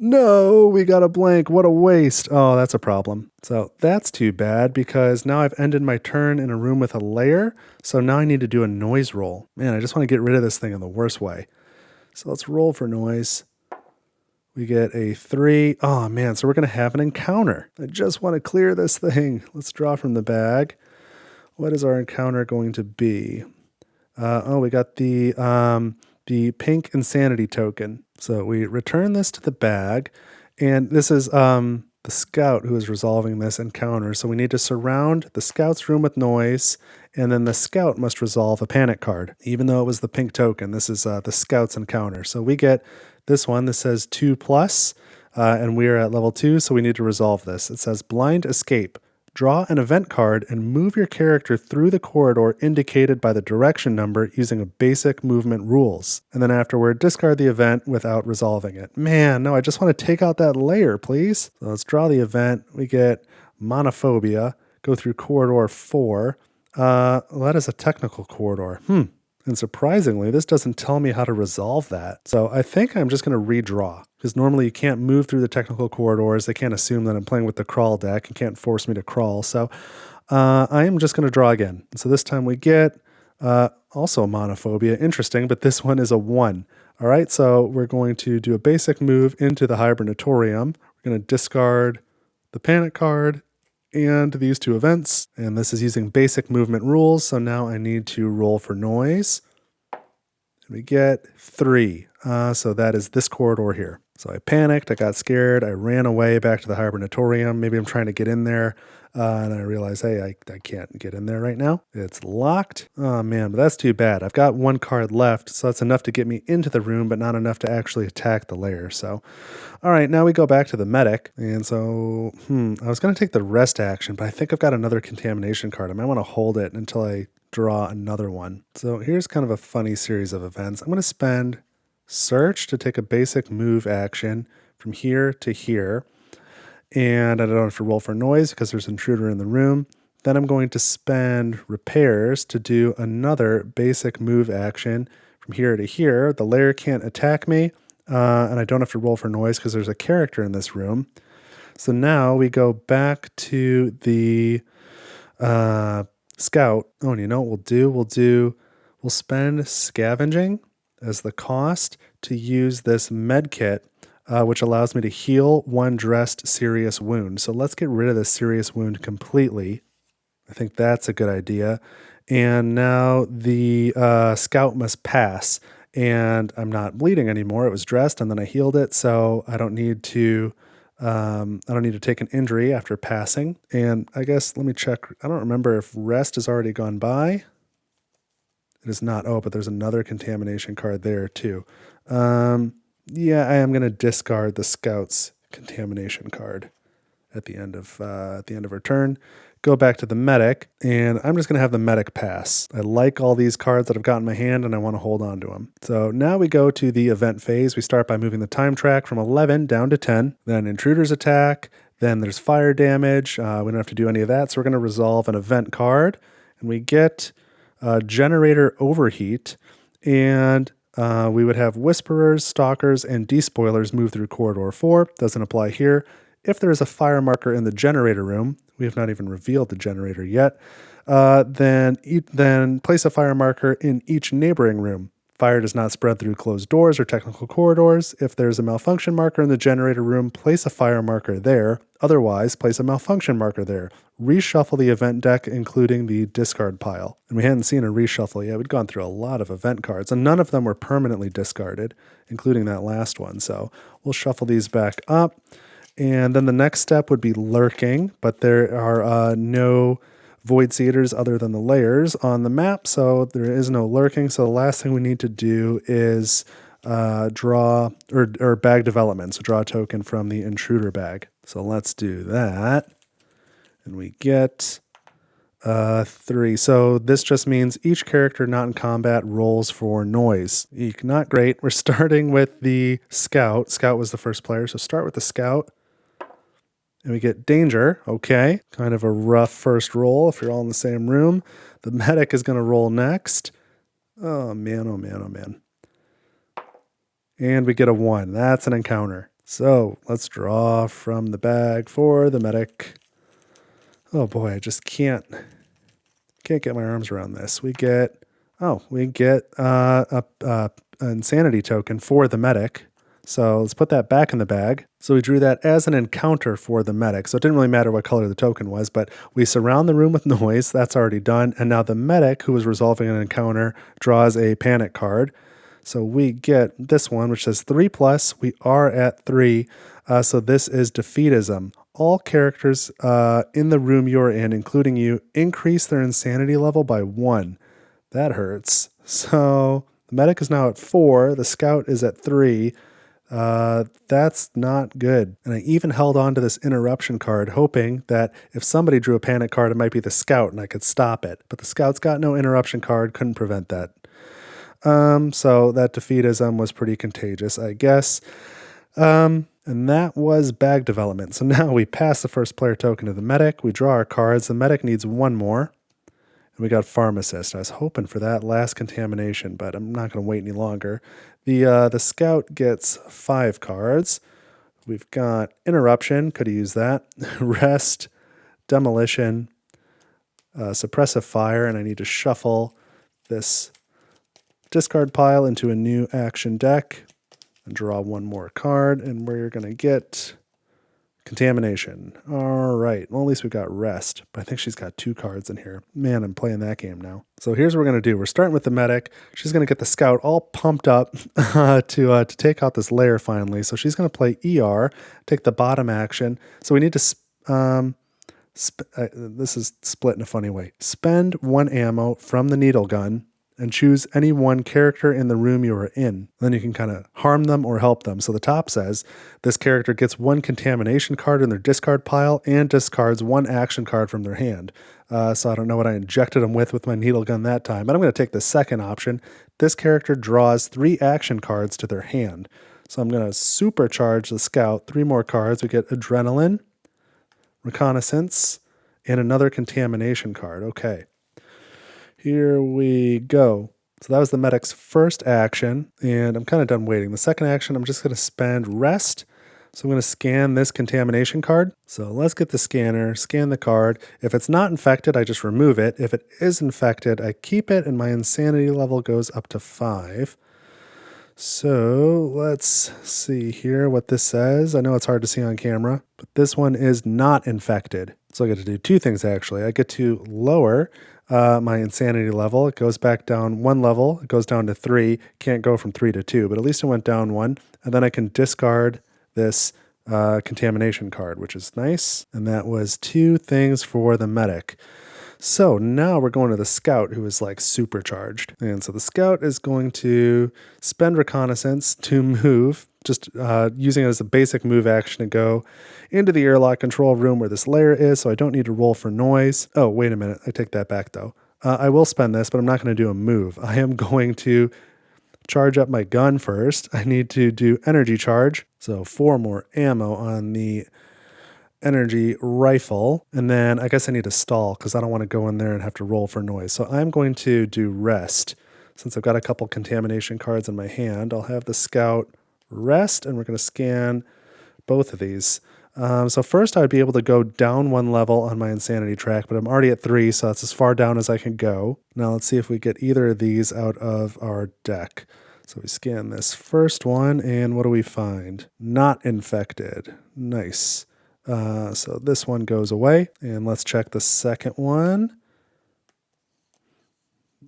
No, we got a blank. What a waste. Oh, that's a problem. So that's too bad because now I've ended my turn in a room with a layer. So now I need to do a noise roll. Man, I just want to get rid of this thing in the worst way. So let's roll for noise. We get a 3. Oh man, so we're going to have an encounter. I just want to clear this thing. Let's draw from the bag. What is our encounter going to be? We got the pink insanity token. So we return this to the bag, and this is the scout who is resolving this encounter. So we need to surround the scout's room with noise, and then the scout must resolve a panic card. Even though it was the pink token, this is the scout's encounter. So we get this one that says 2+, and we are at level 2, so we need to resolve this. It says blind escape. Draw an event card and move your character through the corridor indicated by the direction number using a basic movement rules. And then afterward, discard the event without resolving it. Man, no, I just want to take out that layer, please. So let's draw the event. We get monophobia, go through corridor 4. That is a technical corridor. And surprisingly, this doesn't tell me how to resolve that. So I think I'm just going to redraw, because normally you can't move through the technical corridors. They can't assume that I'm playing with the crawl deck and can't force me to crawl. So I am just going to draw again. So this time we get also monophobia. Interesting, but this one is a 1. All right, so we're going to do a basic move into the hibernatorium. We're going to discard the panic card and these 2 events, and this is using basic movement rules, so now I need to roll for noise. And we get 3, so that is this corridor here. So I panicked, I got scared, I ran away back to the hibernatorium. Maybe I'm trying to get in there, and I realize, hey, I can't get in there right now. It's locked. Oh man, but that's too bad. I've got 1 card left, so that's enough to get me into the room, but not enough to actually attack the lair. So, all right, now we go back to the medic. And so, I was going to take the rest action, but I think I've got another contamination card. I might want to hold it until I draw another one. So here's kind of a funny series of events. I'm going to spend search to take a basic move action from here to here. And I don't have to roll for noise because there's an intruder in the room. Then I'm going to spend repairs to do another basic move action from here to here. The lair can't attack me, and I don't have to roll for noise because there's a character in this room. So now we go back to the scout. Oh, and you know what we'll do? We'll spend scavenging as the cost to use this med kit, which allows me to heal 1 dressed serious wound. So let's get rid of this serious wound completely. I think that's a good idea. And now the scout must pass, and I'm not bleeding anymore. It was dressed, and then I healed it, so I don't need to take an injury after passing. And I guess, let me check. I don't remember if rest has already gone by. It is not. Oh, but there's another contamination card there too. Yeah, I am going to discard the scout's contamination card at the end of our turn. Go back to the medic, and I'm just going to have the medic pass. I like all these cards that I've got in my hand, and I want to hold on to them. So now we go to the event phase. We start by moving the time track from 11 down to 10. Then intruders attack. Then there's fire damage. We don't have to do any of that, so we're going to resolve an event card, and we get generator overheat, and we would have whisperers, stalkers, and despoilers move through corridor 4. Doesn't apply here. If there is a fire marker in the generator room, we have not even revealed the generator yet, then place a fire marker in each neighboring room. Fire does not spread through closed doors or technical corridors. If there's a malfunction marker in the generator room, place a fire marker there. Otherwise, place a malfunction marker there. Reshuffle the event deck, including the discard pile. And we hadn't seen a reshuffle yet. We'd gone through a lot of event cards, and none of them were permanently discarded, including that last one. So we'll shuffle these back up. And then the next step would be lurking, but there are no void seeders other than the layers on the map, so there is no lurking. So the last thing we need to do is draw or bag development. So draw a token from the intruder bag. So let's do that. And we get 3. So this just means each character not in combat rolls for noise. Eek, not great. We're starting with the scout. Scout was the first player, so start with the scout. And we get danger. Okay, kind of a rough first roll if you're all in the same room. The medic is going to roll next. Oh man, oh man, oh man. And we get a 1. That's an encounter. So let's draw from the bag for the medic. Oh boy, I just can't get my arms around this. We get an insanity token for the medic. So let's put that back in the bag. So we drew that as an encounter for the medic. So it didn't really matter what color the token was, but we surround the room with noise. That's already done. And now the medic, who was resolving an encounter, draws a panic card. So we get this one, which says 3+. We are at 3. So this is defeatism. All characters in the room you're in, including you, increase their insanity level by 1. That hurts. So the medic is now at 4. The scout is at 3. That's not good. And I even held on to this interruption card, hoping that if somebody drew a panic card, it might be the scout and I could stop it. But the scout's got no interruption card, couldn't prevent that. So that defeatism was pretty contagious, I guess. And that was bag development. So now we pass the first player token to the medic. We draw our cards. The medic needs 1 more. And we got pharmacist. I was hoping for that last contamination, but I'm not going to wait any longer. The scout gets 5 cards. We've got interruption. Could have used that. Rest, demolition, suppressive fire, and I need to shuffle this discard pile into a new action deck and draw 1 more card, and we're going to get contamination. All right. Well, at least we got rest, but I think she's got 2 cards in here. Man, I'm playing that game now. So here's what we're going to do. We're starting with the medic. She's going to get the scout all pumped up to take out this layer finally. So she's going to play ER, take the bottom action. So we need to this is split in a funny way. Spend 1 ammo from the needle gun and choose any 1 character in the room you are in. Then you can kind of harm them or help them. So the top says this character gets 1 contamination card in their discard pile and discards 1 action card from their hand. So I don't know what I injected them with my needle gun that time, but I'm going to take the second option. This character draws 3 action cards to their hand. So I'm going to supercharge the scout. 3 more cards. We get adrenaline, reconnaissance, and another contamination card. Okay. Here we go. So that was the medic's first action, and I'm kind of done waiting. The second action, I'm just going to spend rest. So I'm going to scan this contamination card. So let's get the scanner, scan the card. If it's not infected, I just remove it. If it is infected, I keep it, and my insanity level goes up to 5. So let's see here what this says. I know it's hard to see on camera, but this one is not infected. So I get to do 2 things, actually. I get to lower my insanity level. It goes back down 1 level. It goes down to 3. Can't go from 3 to 2, but at least it went down 1. And then I can discard this contamination card, which is nice. And that was 2 things for the medic. So now we're going to the scout, who is like supercharged. And so the scout is going to spend reconnaissance to move, just using it as a basic move action to go into the airlock control room where this layer is, so I don't need to roll for noise. Oh, wait a minute. I take that back, though. I will spend this, but I'm not going to do a move. I am going to charge up my gun first. I need to do energy charge, so 4 more ammo on the energy rifle, and then I guess I need to stall because I don't want to go in there and have to roll for noise. So I'm going to do rest. Since I've got a couple contamination cards in my hand, I'll have the scout rest, and we're going to scan both of these. So first I'd be able to go down 1 level on my insanity track, but I'm already at 3, so that's as far down as I can go. Now let's see if we get either of these out of our deck. So we scan this first one, and what do we find? Not infected. Nice. So this one goes away, and let's check the second one.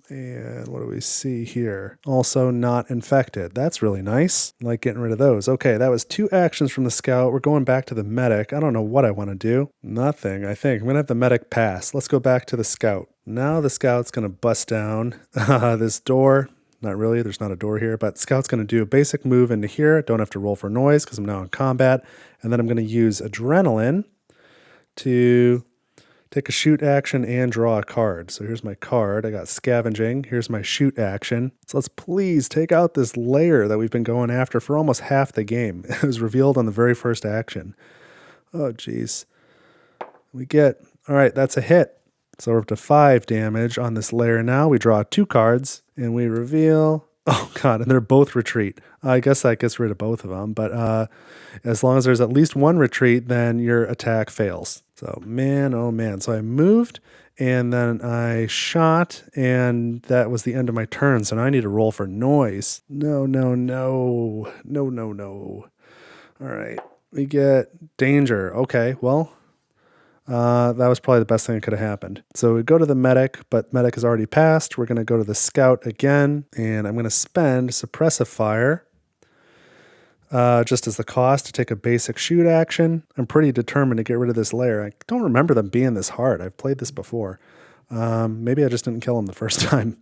And what do we see here? Also not infected. That's really nice. I like getting rid of those. Okay, that was 2 actions from the scout. We're going back to the medic. I don't know what I want to do. Nothing, I think. I'm going to have the medic pass. Let's go back to the scout. Now the scout's going to bust down this door. Not really, there's not a door here, but scout's going to do a basic move into here. Don't have to roll for noise because I'm now in combat. And then I'm going to use adrenaline to take a shoot action and draw a card. So here's my card. I got scavenging. Here's my shoot action. So let's please take out this layer that we've been going after for almost half the game. It was revealed on the very first action. Oh, geez. All right, that's a hit. So we're up to 5 damage on this layer now. We draw 2 cards and we reveal. Oh, God, and they're both retreat. I guess that gets rid of both of them, but as long as there's at least 1 retreat, then your attack fails. So, man, oh, man. So I moved, and then I shot, and that was the end of my turn, so now I need to roll for noise. No. All right, we get danger. Okay, well, that was probably the best thing that could have happened. So we go to the medic, but medic has already passed. We're going to go to the scout again, and I'm going to spend suppressifier just as the cost to take a basic shoot action. I'm pretty determined to get rid of this layer. I don't remember them being this hard. I've played this before. Maybe I just didn't kill him the first time.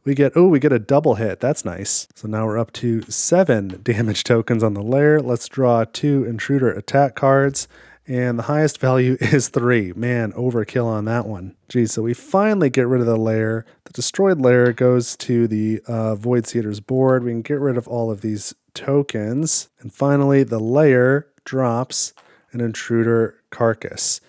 We get a double hit. That's nice. So now we're up to 7 damage tokens on the layer. Let's draw 2 intruder attack cards. And the highest value is 3. Man, overkill on that one. Geez, so we finally get rid of the layer. The destroyed layer goes to the Void Seeder's board. We can get rid of all of these tokens. And finally, the layer drops an intruder carcass.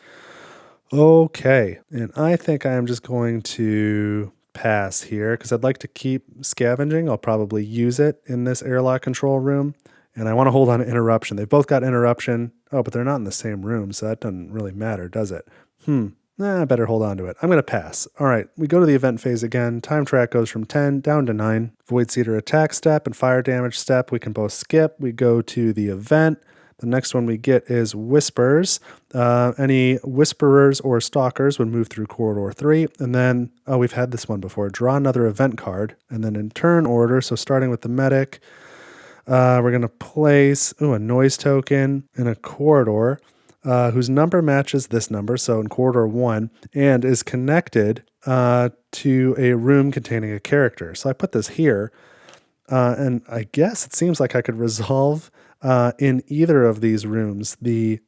Okay, and I think I am just going to pass here because I'd like to keep scavenging. I'll probably use it in this airlock control room. And I want to hold on to interruption. They've both got interruption. Oh, but they're not in the same room, so that doesn't really matter, does it? I better hold on to it. I'm going to pass. All right, we go to the event phase again. Time track goes from 10 down to 9. Void Seeder attack step and fire damage step we can both skip. We go to the event. The next one we get is Whispers. Any Whisperers or Stalkers would move through Corridor 3. And then, we've had this one before. Draw another event card. And then in turn order, so starting with the medic, we're going to place a noise token in a corridor whose number matches this number, so in corridor 1, and is connected to a room containing a character. So I put this here, and I guess it seems like I could resolve in either of these rooms the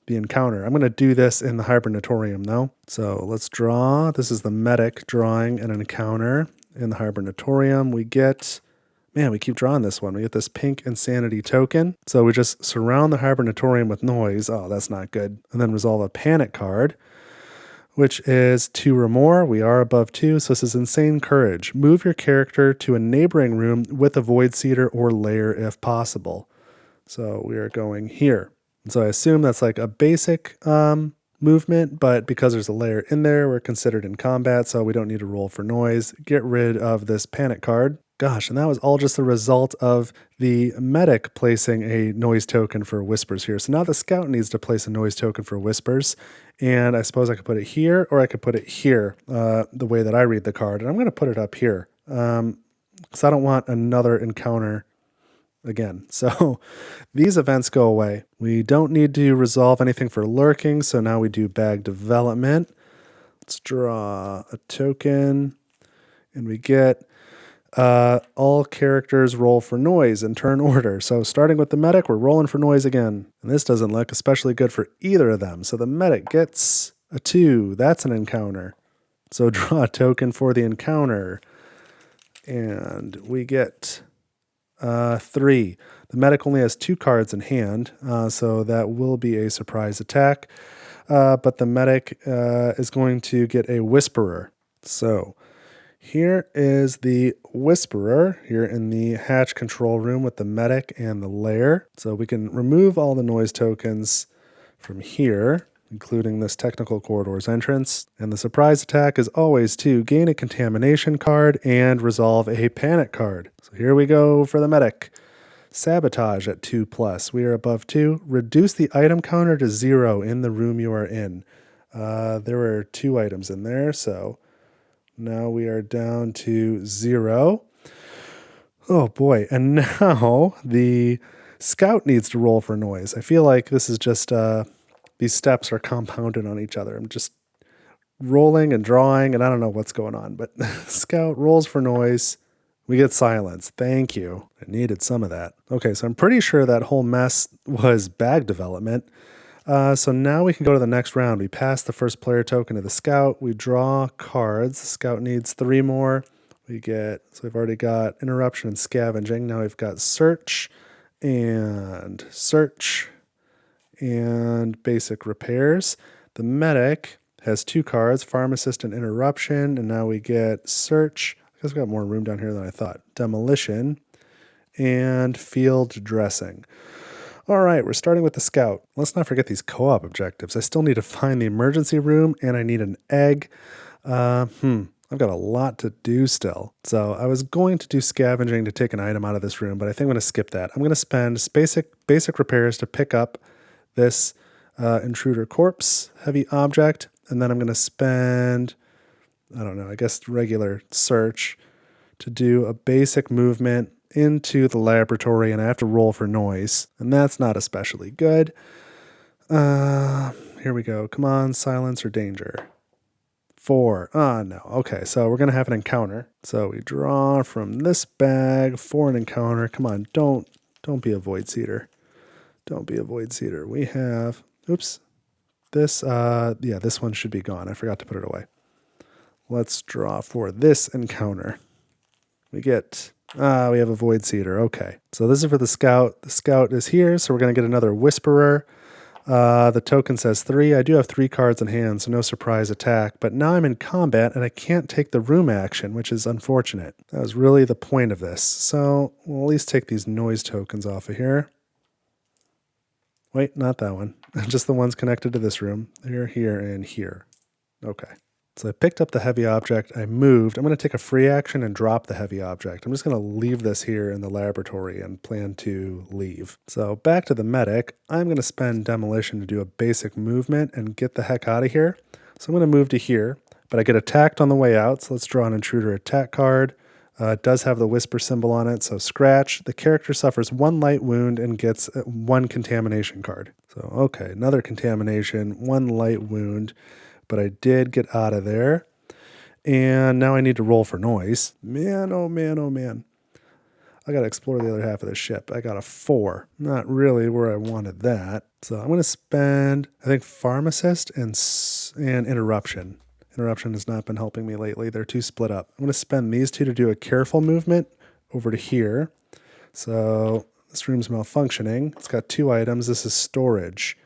encounter. I'm going to do this in the Hibernatorium, though. So let's draw. This is the medic drawing an encounter in the Hibernatorium. We keep drawing this one. We get this pink insanity token. So we just surround the Hibernatorium with noise. Oh, that's not good. And then resolve a panic card, which is 2 or more. We are above 2, so this is insane courage. Move your character to a neighboring room with a Void Seeder or layer if possible. So we are going here. And so I assume that's like a basic movement, but because there's a layer in there, we're considered in combat, so we don't need to roll for noise. Get rid of this panic card. Gosh, and that was all just the result of the medic placing a noise token for Whispers here. So now the scout needs to place a noise token for Whispers. And I suppose I could put it here or I could put it here, the way that I read the card. And I'm going to put it up here because I don't want another encounter again. So these events go away. We don't need to resolve anything for lurking. So now we do bag development. Let's draw a token and we get... all characters roll for noise in turn order. So starting with the medic, we're rolling for noise again. And this doesn't look especially good for either of them. So the medic gets a 2. That's an encounter. So draw a token for the encounter. And we get 3. The medic only has 2 cards in hand, so that will be a surprise attack. But the medic is going to get a Whisperer. So... here is the Whisperer here in the hatch control room with the medic and the layer. So we can remove all the noise tokens from here, including this technical corridor's entrance. And the surprise attack is always to gain a contamination card and resolve a panic card. So here we go for the medic. Sabotage at 2+. We are above 2. Reduce the item counter to 0 in the room you are in. There were 2 items in there, so... Now we are down to 0. Oh boy. And now the scout needs to roll for noise. I feel like this is just, these steps are compounded on each other. I'm just rolling and drawing, and I don't know what's going on, but scout rolls for noise. We get silence. Thank you. I needed some of that. Okay, so I'm pretty sure that whole mess was bag development. So now we can go to the next round. We pass the first player token to the scout. We draw cards. The scout needs 3 more. So we've already got interruption and scavenging. Now we've got search and basic repairs. The medic has 2 cards, pharmacist and interruption. And now we get search. I guess we got more room down here than I thought. Demolition and field dressing. All right, we're starting with the scout. Let's not forget these co-op objectives. I still need to find the emergency room, and I need an egg. I've got a lot to do still. So I was going to do scavenging to take an item out of this room, but I think I'm going to skip that. I'm going to spend basic repairs to pick up this intruder corpse heavy object, and then I'm going to spend, I don't know, I guess regular search to do a basic movement into the laboratory, and I have to roll for noise, and that's not especially good. Here we go. Come on, silence or danger. 4. No. Okay, so we're going to have an encounter. So we draw from this bag for an encounter. Come on, don't be a void seeder. Don't be a void seeder. We have, oops, this, this one should be gone. I forgot to put it away. Let's draw for this encounter. We have a void seeder. Okay. So this is for the scout. The scout is here, so we're going to get another whisperer. The token says 3. I do have 3 cards in hand, so no surprise attack. But now I'm in combat, and I can't take the room action, which is unfortunate. That was really the point of this. So we'll at least take these noise tokens off of here. Wait, not that one. Just the ones connected to this room. They're here and here. Okay. So I picked up the heavy object, I moved. I'm going to take a free action and drop the heavy object. I'm just going to leave this here in the laboratory and plan to leave. So back to the medic, I'm going to spend demolition to do a basic movement and get the heck out of here. So I'm going to move to here, but I get attacked on the way out. So let's draw an intruder attack card. It does have the whisper symbol on it, so scratch. The character suffers 1 light wound and gets 1 contamination card. So okay, another contamination, 1 light wound. But I did get out of there. And now I need to roll for noise. Man, oh man, oh man. I got to explore the other half of the ship. I got a 4. Not really where I wanted that. So I'm going to spend, I think, pharmacist and interruption. Interruption has not been helping me lately. They're too split up. I'm going to spend these 2 to do a careful movement over to here. So this room's malfunctioning. It's got 2 items. This is storage.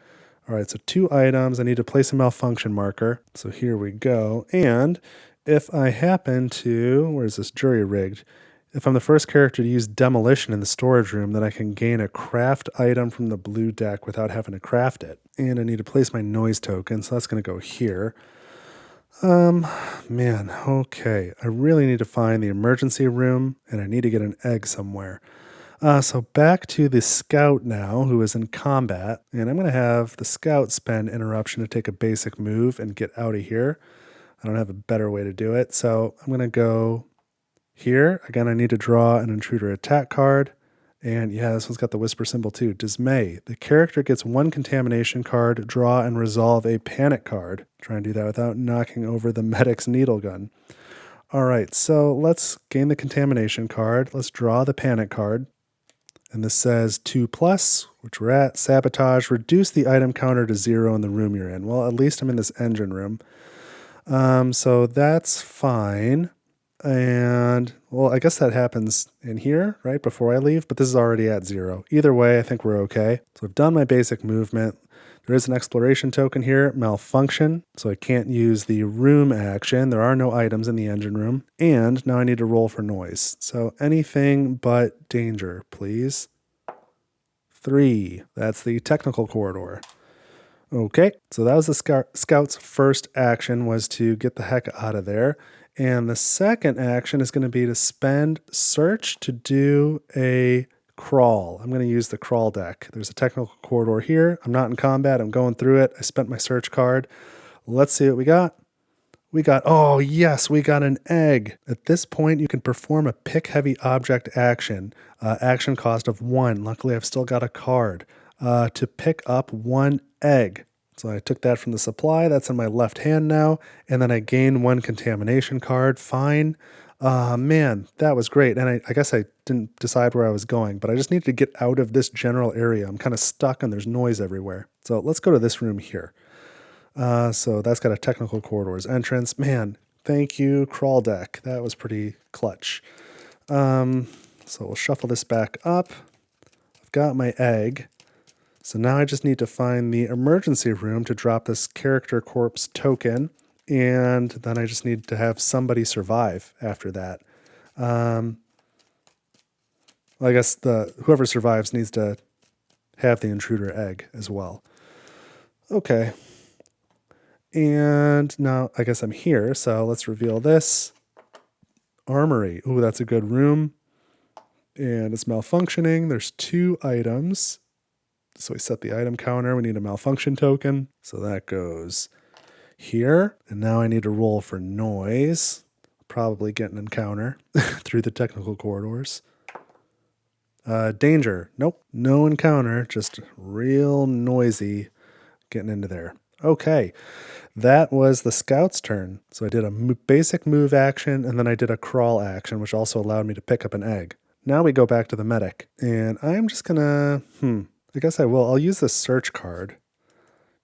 All right, so 2 items. I need to place a malfunction marker. So here we go. And if I happen to, where's this jury rigged? If I'm the first character to use demolition in the storage room, then I can gain a craft item from the blue deck without having to craft it. And I need to place my noise token, so that's going to go here. Man, okay. I really need to find the emergency room, and I need to get an egg somewhere. So back to the scout now, who is in combat, and I'm going to have the scout spend interruption to take a basic move and get out of here. I don't have a better way to do it, so I'm going to go here. Again, I need to draw an intruder attack card, and yeah, this one's got the whisper symbol too. Dismay. The character gets 1 contamination card, draw and resolve a panic card. Try and do that without knocking over the medic's needle gun. All right, so let's gain the contamination card. Let's draw the panic card. And this says 2+, which we're at. Sabotage. Reduce the item counter to 0 in the room you're in. Well, at least I'm in this engine room. So that's fine. And, well, I guess that happens in here, right, before I leave. But this is already at 0. Either way, I think we're okay. So I've done my basic movement. There is an exploration token here, malfunction, so I can't use the room action. There are no items in the engine room. And now I need to roll for noise. So anything but danger, please. 3. That's the technical corridor. Okay, so that was the scout's first action, was to get the heck out of there. And the second action is going to be to spend search to do a crawl. I'm going to use the crawl deck. There's a technical corridor here. I'm not in combat. I'm going through it. I spent my search card. Let's see what we got. Oh yes, we got an egg. At this point, you can perform a pick heavy object action, action cost of 1. Luckily, I've still got a card to pick up 1 egg. So I took that from the supply. That's in my left hand now. And then I gain 1 contamination card. Fine. Man, that was great. And I guess I didn't decide where I was going, but I just needed to get out of this general area. I'm kind of stuck and there's noise everywhere. So let's go to this room here. So that's got a technical corridors entrance. Man, thank you, crawl deck. That was pretty clutch. So we'll shuffle this back up. I've got my egg. So now I just need to find the emergency room to drop this character corpse token. And then I just need to have somebody survive after that. Well, I guess whoever survives needs to have the intruder egg as well. Okay. And now I guess I'm here, so let's reveal this. Armory. Ooh, that's a good room. And it's malfunctioning. There's 2 items. So we set the item counter. We need a malfunction token. So that goes here. And now I need to roll for noise. Probably get an encounter through the technical corridors. Danger. Nope. No encounter. Just real noisy getting into there. Okay. That was the scout's turn. So I did a basic move action, and then I did a crawl action, which also allowed me to pick up an egg. Now we go back to the medic. And I'm just gonna, I guess I will. I'll use the search card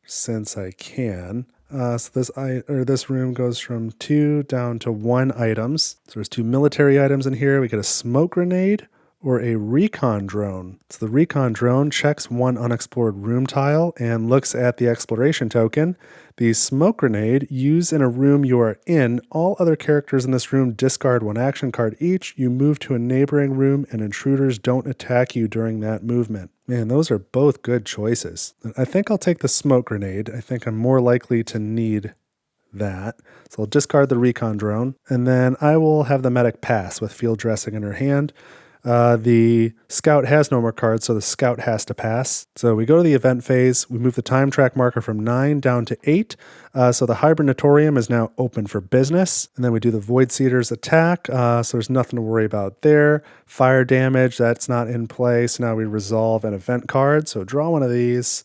since I can. So this room goes from 2 down to 1 items. So there's 2 military items in here. We get a smoke grenade or a recon drone. So the recon drone checks 1 unexplored room tile and looks at the exploration token. The smoke grenade, used in a room you are in. All other characters in this room discard 1 action card each. You move to a neighboring room and intruders don't attack you during that movement. Man, those are both good choices. I think I'll take the smoke grenade. I think I'm more likely to need that. So I'll discard the recon drone, and then I will have the medic pass with field dressing in her hand. The scout has no more cards, so the scout has to pass. So we go to the event phase. We move the time track marker from 9 down to 8. So the hibernatorium is now open for business. And then we do the Void Seeder's attack. So there's nothing to worry about there. Fire damage, that's not in play. So now we resolve an event card. So draw one of these.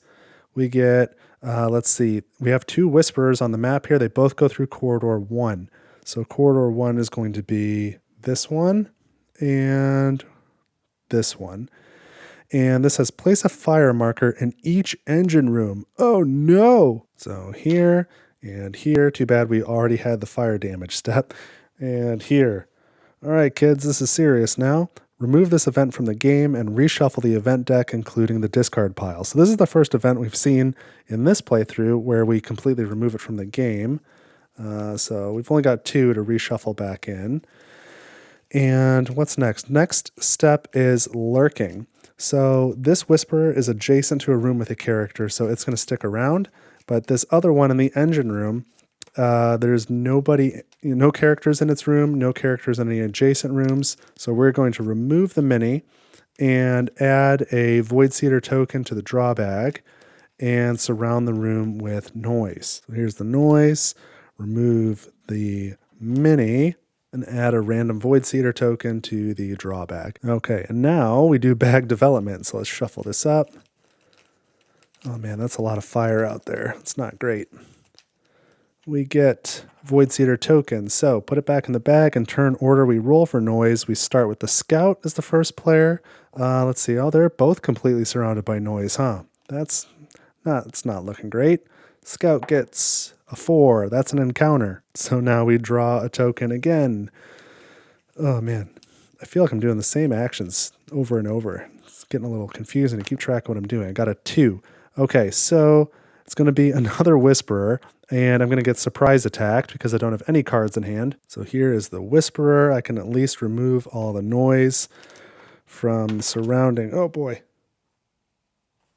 We get, let's see, we have 2 Whisperers on the map here. They both go through Corridor 1. So Corridor 1 is going to be this one and this one. And this says place a fire marker in each engine room. Oh no! So here and here. Too bad we already had the fire damage step. And here. All right, kids, this is serious now. Remove this event from the game and reshuffle the event deck, including the discard pile. So this is the first event we've seen in this playthrough where we completely remove it from the game. So we've only got 2 to reshuffle back in. And what's next? Next step is lurking. So this Whisperer is adjacent to a room with a character, so it's going to stick around. But this other one in the engine room, there's nobody, no characters in its room, no characters in any adjacent rooms. So we're going to remove the mini and add a Void Seeder token to the draw bag and surround the room with noise. So here's the noise. Remove the mini and add a random Void Seeder token to the draw bag. Okay, and now we do bag development. So let's shuffle this up. Oh man, that's a lot of fire out there. It's not great. We get Void Seeder tokens. So put it back in the bag and turn order we roll for noise. We start with the Scout as the first player. Let's see. Oh, they're both completely surrounded by noise, huh? It's not looking great. Scout gets a 4. That's an encounter. So now we draw a token again. Oh man, I feel like I'm doing the same actions over and over. It's getting a little confusing to keep track of what I'm doing. I got a 2. Okay, so it's going to be another Whisperer, and I'm going to get surprise attacked because I don't have any cards in hand. So here is the Whisperer. I can at least remove all the noise from surrounding,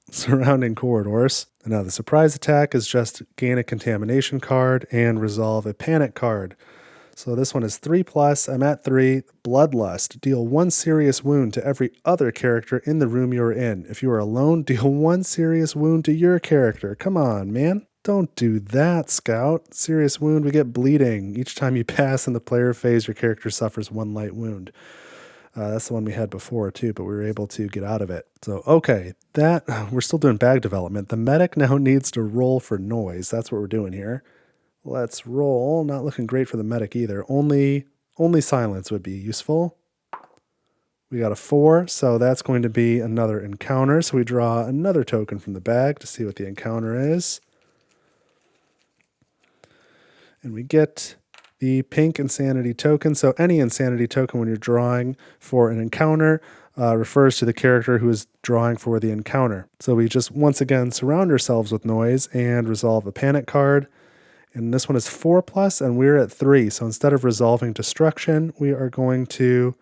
surrounding corridors. And now the surprise attack is just gain a contamination card and resolve a panic card. So this one is 3+. I'm at 3. Bloodlust. Deal 1 serious wound to every other character in the room you're in. If you are alone, deal 1 serious wound to your character. Come on, man. Don't do that, Scout. Serious wound, we get bleeding. Each time you pass in the player phase, your character suffers 1 light wound. That's the one we had before too, but we were able to get out of it. So, okay, we're still doing bag development. The medic now needs to roll for noise. That's what we're doing here. Let's roll. Not looking great for the medic either. Only silence would be useful. We got a 4, so that's going to be another encounter. So we draw another token from the bag to see what the encounter is. And we get the pink insanity token. So any insanity token when you're drawing for an encounter refers to the character who is drawing for the encounter. So we just once again surround ourselves with noise and resolve a panic card. And this one is 4+, and we're at 3. So instead of resolving destruction, we are going to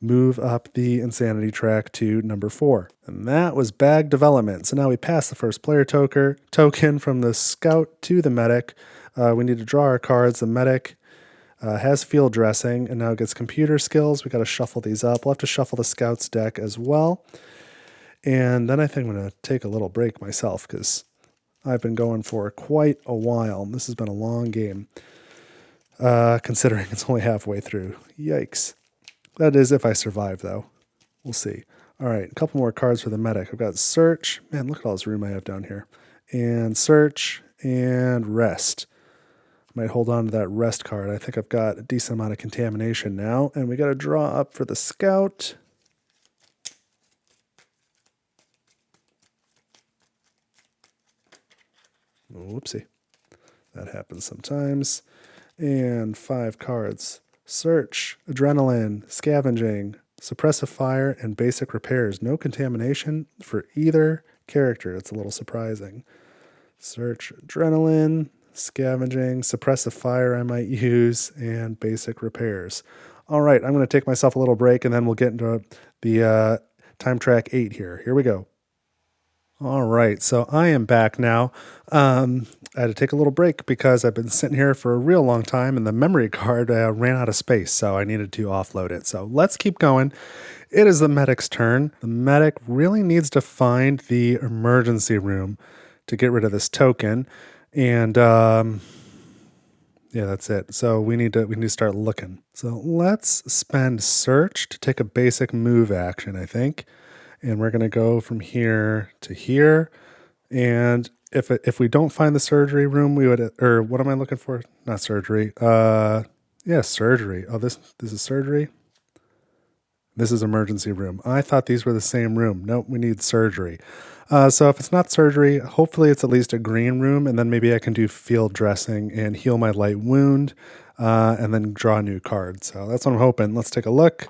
move up the insanity track to number 4. And that was bag development. So now we pass the first player token from the scout to the medic. We need to draw our cards. The medic has field dressing and now gets computer skills. We got to shuffle these up. We'll have to shuffle the scout's deck as well. And then I think I'm going to take a little break myself because I've been going for quite a while. This has been a long game, considering it's only halfway through. Yikes. That is if I survive, though. We'll see. All right, a couple more cards for the medic. I've got search. Man, look at all this room I have down here. And search and rest. Might hold on to that rest card. I think I've got a decent amount of contamination now. And we got to draw up for the scout. Whoopsie. That happens sometimes. And 5 cards. Search, adrenaline, scavenging, suppressive fire, and basic repairs. No contamination for either character. It's a little surprising. Search, adrenaline, scavenging, suppressive fire I might use, and basic repairs. All right, I'm going to take myself a little break, and then we'll get into the time track 8 here. Here we go. All right, so I am back now. I had to take a little break because I've been sitting here for a real long time, and the memory card ran out of space, so I needed to offload it. So let's keep going. It is the medic's turn. The medic really needs to find the emergency room to get rid of this token. And yeah, that's it. So we need to start looking. So let's spend search to take a basic move action, I think. And we're going to go from here to here. And if we don't find the surgery room, we would, or what am I looking for? Not surgery. Yeah, surgery. Oh, this is surgery. This is emergency room. I thought these were the same room. Nope, we need surgery. So if it's not surgery, hopefully it's at least a green room, and then maybe I can do field dressing and heal my light wound, and then draw a new card. So that's what I'm hoping. Let's take a look.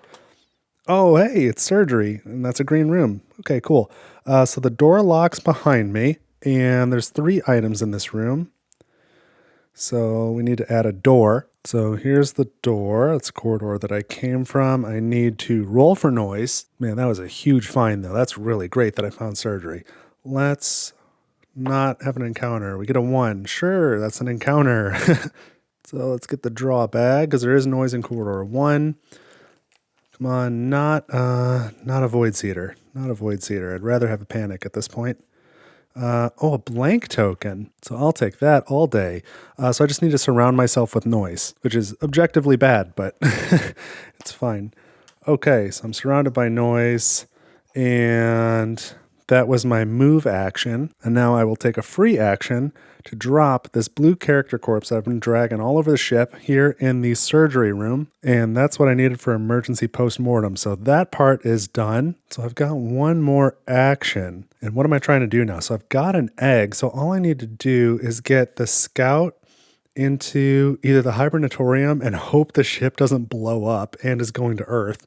Oh, hey, it's surgery, and that's a green room. Okay, cool. So the door locks behind me, and there's 3 items in this room. So we need to add a door. So here's the door. That's a corridor that I came from. I need to roll for noise. Man, that was a huge find, though. That's really great that I found surgery. Let's not have an encounter. We get a 1. Sure, that's an encounter. So let's get the draw bag, because there is noise in corridor 1. Come on, not a void seeder. Not a void seeder. I'd rather have a panic at this point. Oh, a blank token. So I'll take that all day. So I just need to surround myself with noise, which is objectively bad, but it's fine. Okay, so I'm surrounded by noise, and that was my move action. And now I will take a free action to drop this blue character corpse that I've been dragging all over the ship here in the surgery room. And that's what I needed for emergency post-mortem. So that part is done. So I've got one more action. And what am I trying to do now? So I've got an egg. So all I need to do is get the scout into either the hibernatorium and hope the ship doesn't blow up and is going to Earth.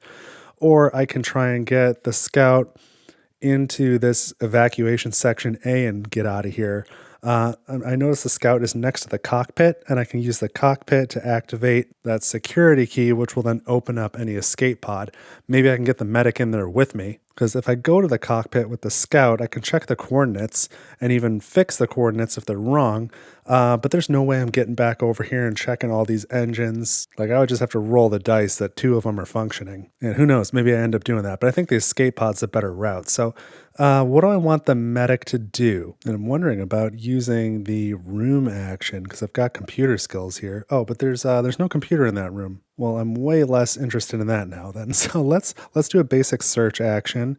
Or I can try and get the scout into this evacuation section A and get out of here. I noticed the scout is next to the cockpit, and I can use the cockpit to activate that security key, which will then open up any escape pod. Maybe I can get the medic in there with me, because if I go to the cockpit with the scout, I can check the coordinates and even fix the coordinates if they're wrong. But there's no way I'm getting back over here and checking all these engines. Like, I would just have to roll the dice that 2 of them are functioning. And who knows, maybe I end up doing that. But I think the escape pod's a better route. So What do I want the medic to do? And I'm wondering about using the room action because I've got computer skills here. Oh, but there's no computer in that room. Well, I'm way less interested in that now then. So let's do a basic search action,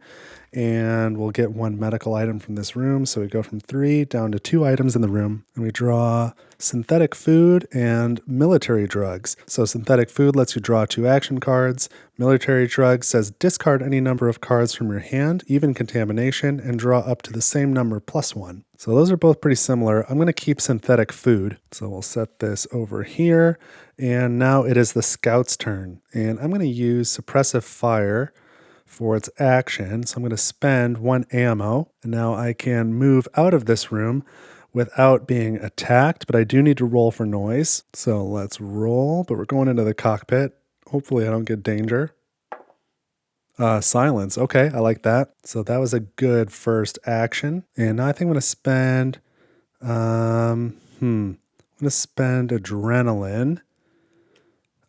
and we'll get one medical item from this room. So we go from 3 down to 2 items in the room, and we draw synthetic food and military drugs. So synthetic food lets you draw 2 action cards. Military drugs says discard any number of cards from your hand, even contamination, and draw up to the same number plus 1. So those are both pretty similar. I'm going to keep synthetic food. So we'll set this over here. And now it is the scout's turn. And I'm going to use suppressive fire for its action. So I'm going to spend 1 ammo. And now I can move out of this room without being attacked, but I do need to roll for noise. So let's roll, but we're going into the cockpit. Hopefully I don't get danger. Silence. Okay, I like that. So that was a good first action. And now I think I'm going to spend, I'm going to spend adrenaline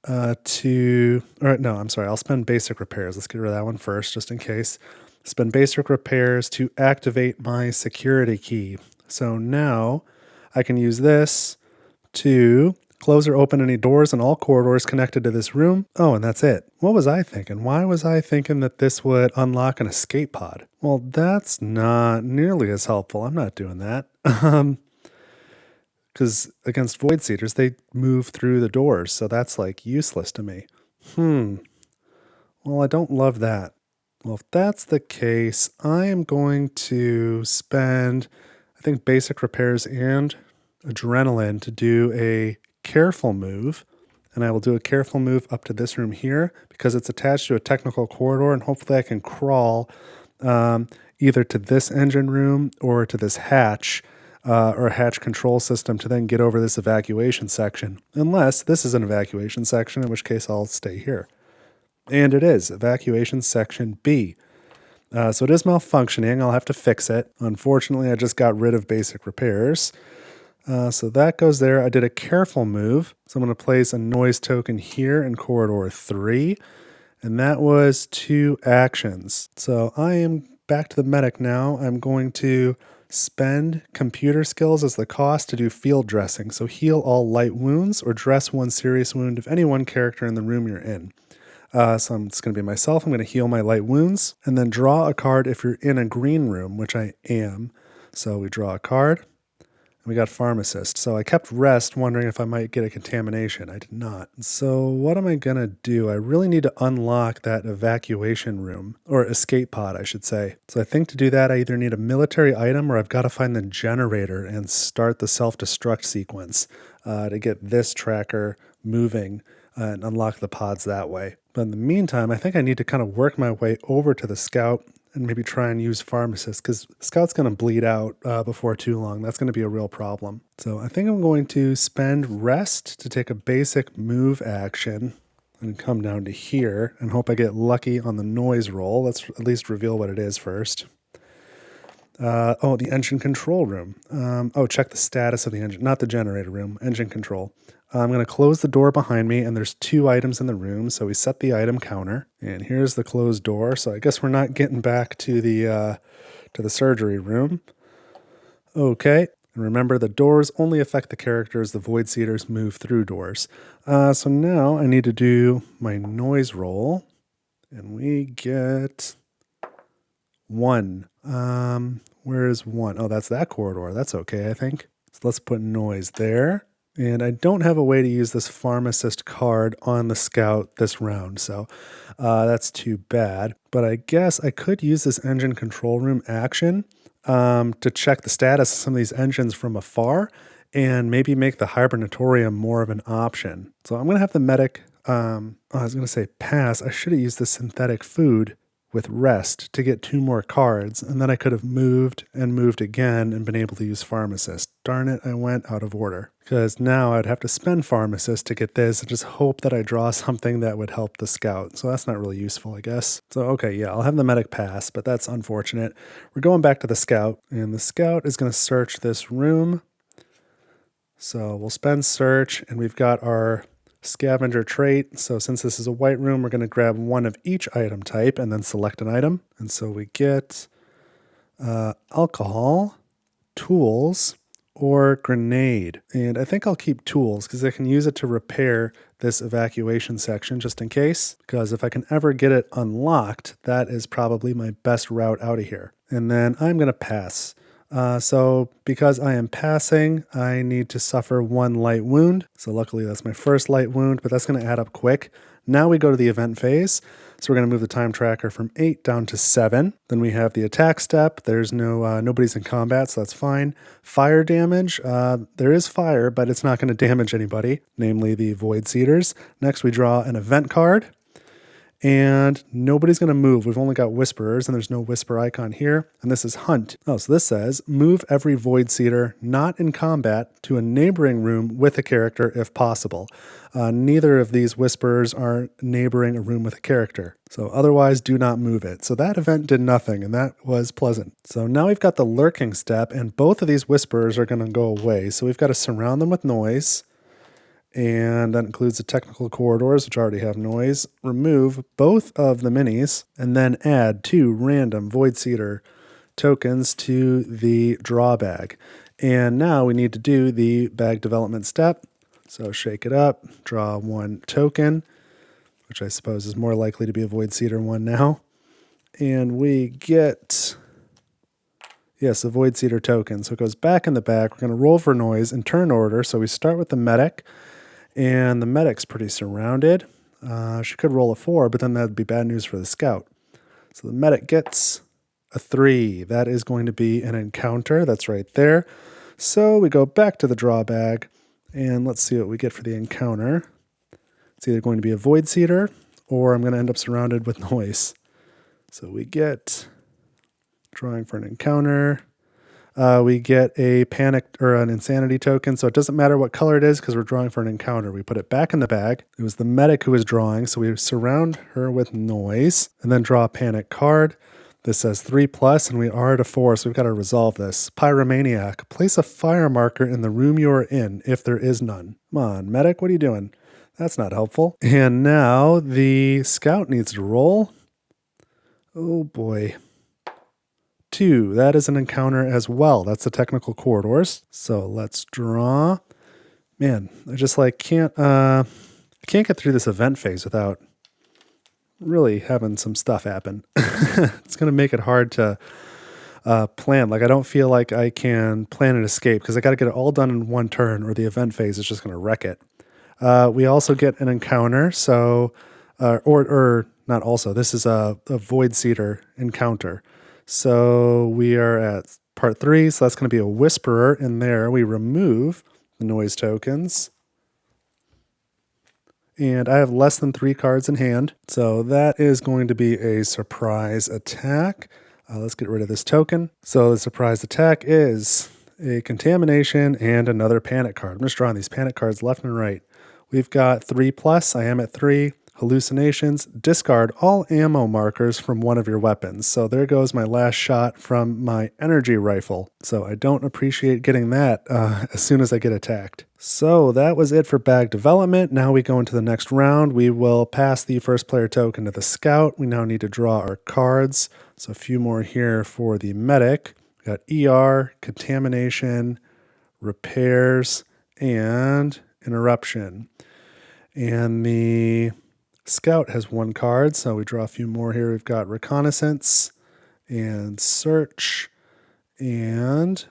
I'll spend basic repairs. Let's get rid of that one first, just in case. Spend basic repairs to activate my security key. So now I can use this to close or open any doors in all corridors connected to this room. Oh, and that's it. What was I thinking? Why was I thinking that this would unlock an escape pod? Well, that's not nearly as helpful. I'm not doing that. Because against Void Seeders, they move through the doors, so that's like useless to me. Well, I don't love that. Well, if that's the case, I am going to spend, I think, basic repairs and adrenaline to do a careful move. And I will do a careful move up to this room here because it's attached to a technical corridor, and hopefully I can crawl either to this engine room or to this hatch or a hatch control system to then get over this evacuation section. Unless this is an evacuation section, in which case I'll stay here. And it is evacuation section B. So it is malfunctioning. I'll have to fix it. Unfortunately, I just got rid of basic repairs. So that goes there. I did a careful move. So I'm going to place a noise token here in corridor 3. And that was 2 actions. So I am back to the medic now. I'm going to spend computer skills as the cost to do field dressing. So heal all light wounds or dress 1 serious wound of any one character in the room you're in. So it's going to be myself. I'm going to heal my light wounds and then draw a card if you're in a green room, which I am. So we draw a card. We got pharmacist. So I kept rest wondering if I might get a contamination. I did not. So what am I going to do? I really need to unlock that evacuation room, or escape pod, I should say. So I think to do that, I either need a military item or I've got to find the generator and start the self-destruct sequence to get this tracker moving and unlock the pods that way. But in the meantime, I think I need to kind of work my way over to the scout and maybe try and use pharmacist, because scout's going to bleed out before too long. That's going to be a real problem. So I think I'm going to spend rest to take a basic move action and come down to here and hope I get lucky on the noise roll. Let's at least reveal what it is first. The engine control room. Check the status of the engine, not the generator room, engine control. I'm going to close the door behind me, and there's 2 items in the room, so we set the item counter. And here's the closed door, so I guess we're not getting back to the surgery room. Okay, and remember, the doors only affect the characters. The Void Seeders move through doors. So now I need to do my noise roll, and we get 1. Where is 1? Oh, that's that corridor. That's okay, I think. So let's put noise there. And I don't have a way to use this pharmacist card on the scout this round, so that's too bad. But I guess I could use this engine control room action to check the status of some of these engines from afar and maybe make the hibernatorium more of an option. So I'm going to have the medic, I was going to say pass. I should have used the synthetic food with rest to get 2 more cards, and then I could have moved and moved again and been able to use pharmacist. Darn it, I went out of order. Because now I'd have to spend pharmacist to get this and just hope that I draw something that would help the scout. So that's not really useful, I guess. So okay, yeah, I'll have the medic pass, but that's unfortunate. We're going back to the scout, and the scout is going to search this room. So we'll spend search, and we've got our scavenger trait. So since this is a white room, we're going to grab 1 of each item type and then select an item. And so we get alcohol, tools, or grenade. And I think I'll keep tools because I can use it to repair this evacuation section just in case, because if I can ever get it unlocked, that is probably my best route out of here. And then I'm going to pass. So because I am passing, I need to suffer 1 light wound. So luckily that's my first light wound, but that's going to add up quick. Now we go to the event phase. So we're going to move the time tracker from 8 down to 7. Then we have the attack step. There's nobody's in combat, so that's fine. Fire damage. There is fire, but it's not going to damage anybody, namely the Void Seeders. Next, we draw an event card. And nobody's going to move. We've only got Whisperers, and there's no Whisper icon here. And this is Hunt. Oh, so this says, move every Void Seeder not in combat to a neighboring room with a character if possible. Neither of these Whisperers are neighboring a room with a character. So otherwise, do not move it. So that event did nothing, and that was pleasant. So now we've got the Lurking step, and both of these Whisperers are going to go away. So we've got to surround them with noise. And that includes the technical corridors, which already have noise. Remove both of the minis, and then add 2 random Void Seeder tokens to the draw bag. And now we need to do the bag development step. So shake it up, draw 1 token, which I suppose is more likely to be a Void Seeder one now. And we get, yes, a Void Seeder token. So it goes back in the bag. We're going to roll for noise in turn order. So we start with the medic. And the medic's pretty surrounded. She could roll a 4, but then that'd be bad news for the scout. So the medic gets a 3. That is going to be an encounter. That's right there. So we go back to the draw bag, and let's see what we get for the encounter. It's either going to be a Void Seeder, or I'm going to end up surrounded with noise. So we get, drawing for an encounter. We get a panic or an insanity token, so it doesn't matter what color it is because we're drawing for an encounter. We put it back in the bag. It was the medic who was drawing, so we surround her with noise and then draw a panic card. This says 3+, and we are at a 4, so we've got to resolve this. Pyromaniac. Place a fire marker in the room you are in if there is none. Come on, medic, what are you doing? That's not helpful. And now the scout needs to roll. Oh boy. 2. That is an encounter as well. That's the technical corridors. So let's draw. Man, I just can't get through this event phase without really having some stuff happen. It's going to make it hard to plan. I don't feel like I can plan an escape because I got to get it all done in one turn or the event phase is just going to wreck it. We also get an encounter. So, or not also, this is a Void Seeder encounter. So we are at part 3, so that's going to be a Whisperer in there. We remove the noise tokens. And I have less than 3 cards in hand, so that is going to be a surprise attack. Let's get rid of this token. So the surprise attack is a contamination and another panic card. I'm just drawing these panic cards left and right. We've got 3+, I am at 3. Hallucinations, discard all ammo markers from one of your weapons. So there goes my last shot from my energy rifle. So I don't appreciate getting that as soon as I get attacked. So that was it for bag development. Now we go into the next round. We will pass the first player token to the scout. We now need to draw our cards. So a few more here for the medic. We got ER, contamination, repairs, and interruption. And the scout has 1 card, so we draw a few more here. We've got reconnaissance and search and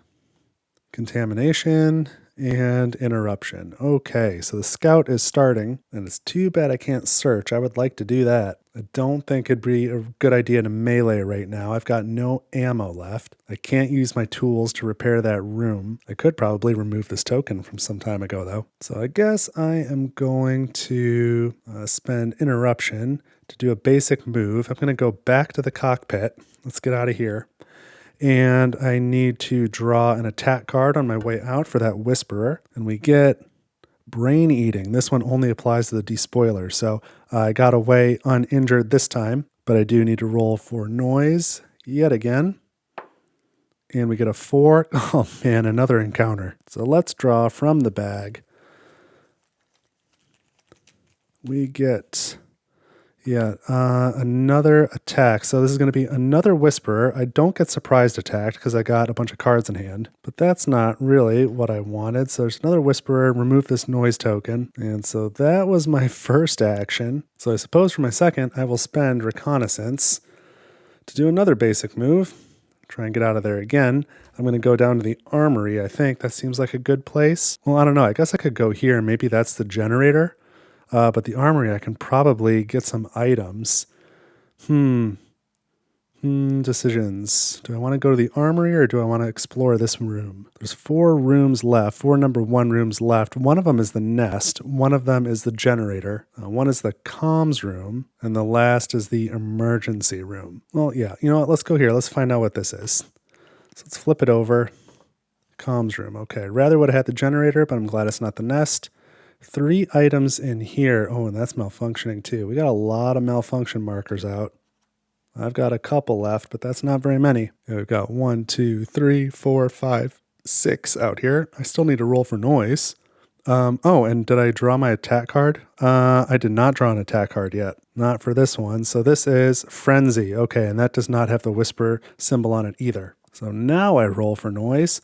contamination and interruption. Okay, so the scout is starting, and it's too bad I can't search. I would like to do that. I don't think it'd be a good idea to melee right now. I've got no ammo left. I can't use my tools to repair that room. I could probably remove this token from some time ago, though. So I guess I am going to spend interruption to do a basic move. I'm going to go back to the cockpit. Let's get out of here. And I need to draw an attack card on my way out for that Whisperer. And we get Brain Eating. This one only applies to the despoiler. So I got away uninjured this time, but I do need to roll for noise yet again. And we get a 4. Oh man, another encounter. So let's draw from the bag. We get, Yeah, another attack. So this is going to be another Whisperer. I don't get surprised attacked because I got a bunch of cards in hand, but that's not really what I wanted. So there's another Whisperer, remove this noise token. And so that was my first action. So I suppose for my second, I will spend Reconnaissance to do another basic move. Try and get out of there again. I'm going to go down to the armory, I think. That seems like a good place. Well, I don't know. I guess I could go here. Maybe that's the generator. But the armory, I can probably get some items. Decisions. Do I want to go to the armory or do I want to explore this room? There's 4 rooms left, 4 number 1 rooms left. One of them is the nest. One of them is the generator. One is the comms room. And the last is the emergency room. Well, yeah, you know what? Let's go here. Let's find out what this is. So let's flip it over. Comms room. Okay, rather would have had the generator, but I'm glad it's not the nest. 3 items in here. Oh, and that's malfunctioning too. We got a lot of malfunction markers out. I've got a couple left, but that's not very many. We've got 1, 2, 3, 4, 5, 6 out here. I still need to roll for noise. Oh, and did I draw my attack card? I did not draw an attack card yet. Not for this one. So this is Frenzy. Okay, and that does not have the whisper symbol on it either. So now I roll for noise.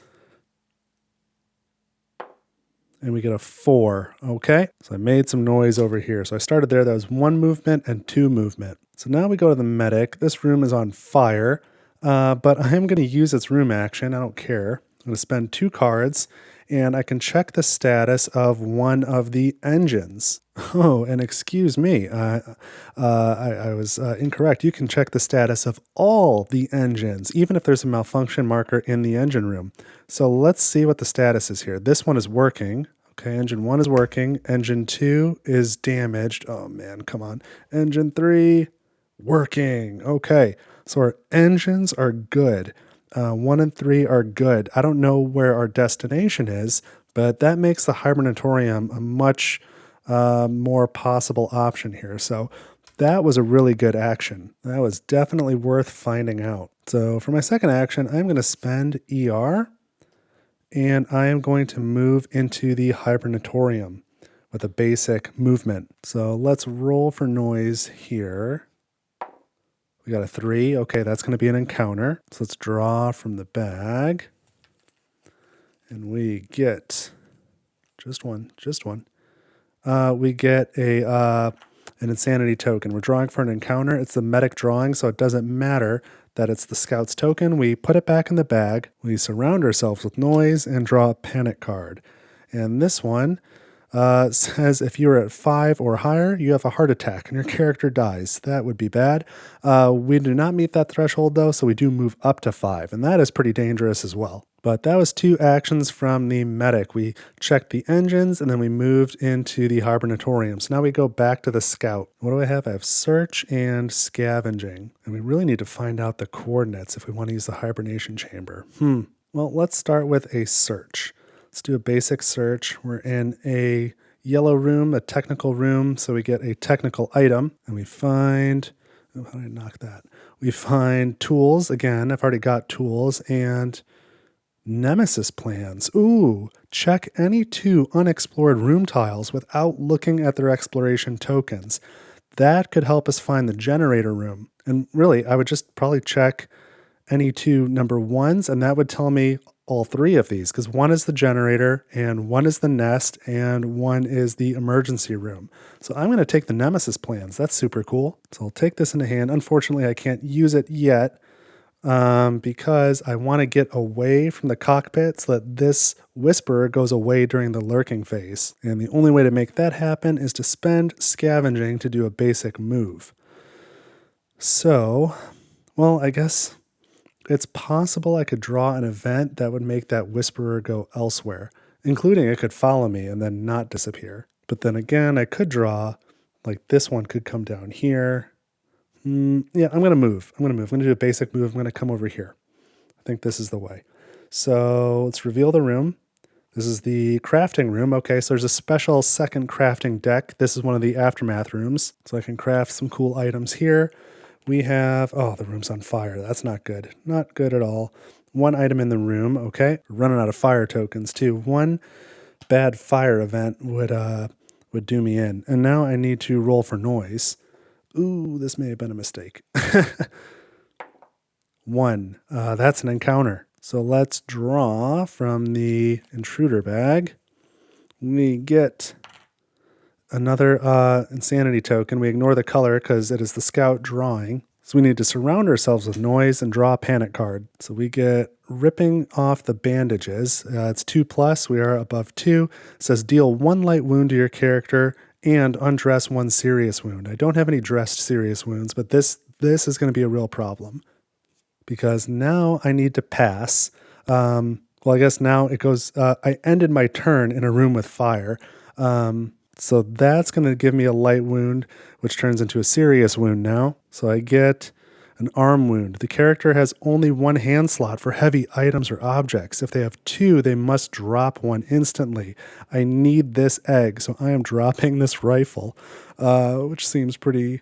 And we get a 4. Okay, so I made some noise over here. So I started there. That was 1 movement and 2 movement. So now we go to the medic. This room is on fire, but I am going to use its room action. I don't care. I'm going to spend 2 cards, and I can check the status of one of the engines. Oh, and excuse me, I was incorrect. You can check the status of all the engines, even if there's a malfunction marker in the engine room. So let's see what the status is here. This one is working. Okay, engine 1 is working. Engine 2 is damaged. Oh man, come on. Engine 3, working. Okay, so our engines are good. 1 and 3 are good. I don't know where our destination is, but that makes the Hibernatorium a much more possible option here. So that was a really good action. That was definitely worth finding out. So for my second action, I'm going to spend ER, and I am going to move into the Hibernatorium with a basic movement. So let's roll for noise here. We got a 3. Okay, that's going to be an encounter. So let's draw from the bag. And we get just one. We get an insanity token. We're drawing for an encounter. It's the medic drawing, so it doesn't matter that it's the scout's token. We put it back in the bag. We surround ourselves with noise and draw a panic card. And this one says if you're at 5 or higher, you have a heart attack and your character dies. That would be bad. We do not meet that threshold though, so we do move up to 5, and that is pretty dangerous as well. But that was 2 actions from the medic. We checked the engines and then we moved into the Hibernatorium. So now we go back to the scout. What do I have? I have search and scavenging. And we really need to find out the coordinates if we want to use the hibernation chamber. Well, let's start with a search. Let's do a basic search. We're in a yellow room, a technical room. So we get a technical item and we find, oh, how did I knock that? We find tools. Again, I've already got tools and Nemesis plans. Ooh, check any 2 unexplored room tiles without looking at their exploration tokens. That could help us find the generator room. And really, I would just probably check any 2 number 1s, and that would tell me all 3 of these, because 1 is the generator, and 1 is the nest, and 1 is the emergency room. So I'm going to take the Nemesis plans. That's super cool. So I'll take this into hand. Unfortunately, I can't use it yet, because I want to get away from the cockpit so that this whisperer goes away during the lurking phase. And the only way to make that happen is to spend scavenging to do a basic move. So, well, I guess it's possible I could draw an event that would make that whisperer go elsewhere, including it could follow me and then not disappear. But then again, I could draw, like this one could come down here. Yeah, I'm going to move. I'm going to do a basic move. I'm going to come over here. I think this is the way. So let's reveal the room. This is the crafting room. Okay, so there's a special second crafting deck. This is one of the aftermath rooms. So I can craft some cool items here. We have, oh, the room's on fire. That's not good. Not good at all. 1 item in the room. Okay, we're running out of fire tokens too. 1 bad fire event would do me in. And now I need to roll for noise. Ooh, this may have been a mistake. 1. That's an encounter. So let's draw from the intruder bag. We get another insanity token. We ignore the color because it is the scout drawing. So we need to surround ourselves with noise and draw a panic card. So we get ripping off the bandages. It's 2+. We are above 2. It says deal 1 light wound to your character and undress 1 serious wound. I don't have any dressed serious wounds, but this is going to be a real problem because now I need to pass. Well, I guess now it goes, I ended my turn in a room with fire. So that's going to give me a light wound, which turns into a serious wound now. So I get an arm wound. The character has only 1 hand slot for heavy items or objects. If they have 2, they must drop 1 instantly. I need this egg, so I am dropping this rifle, which seems pretty,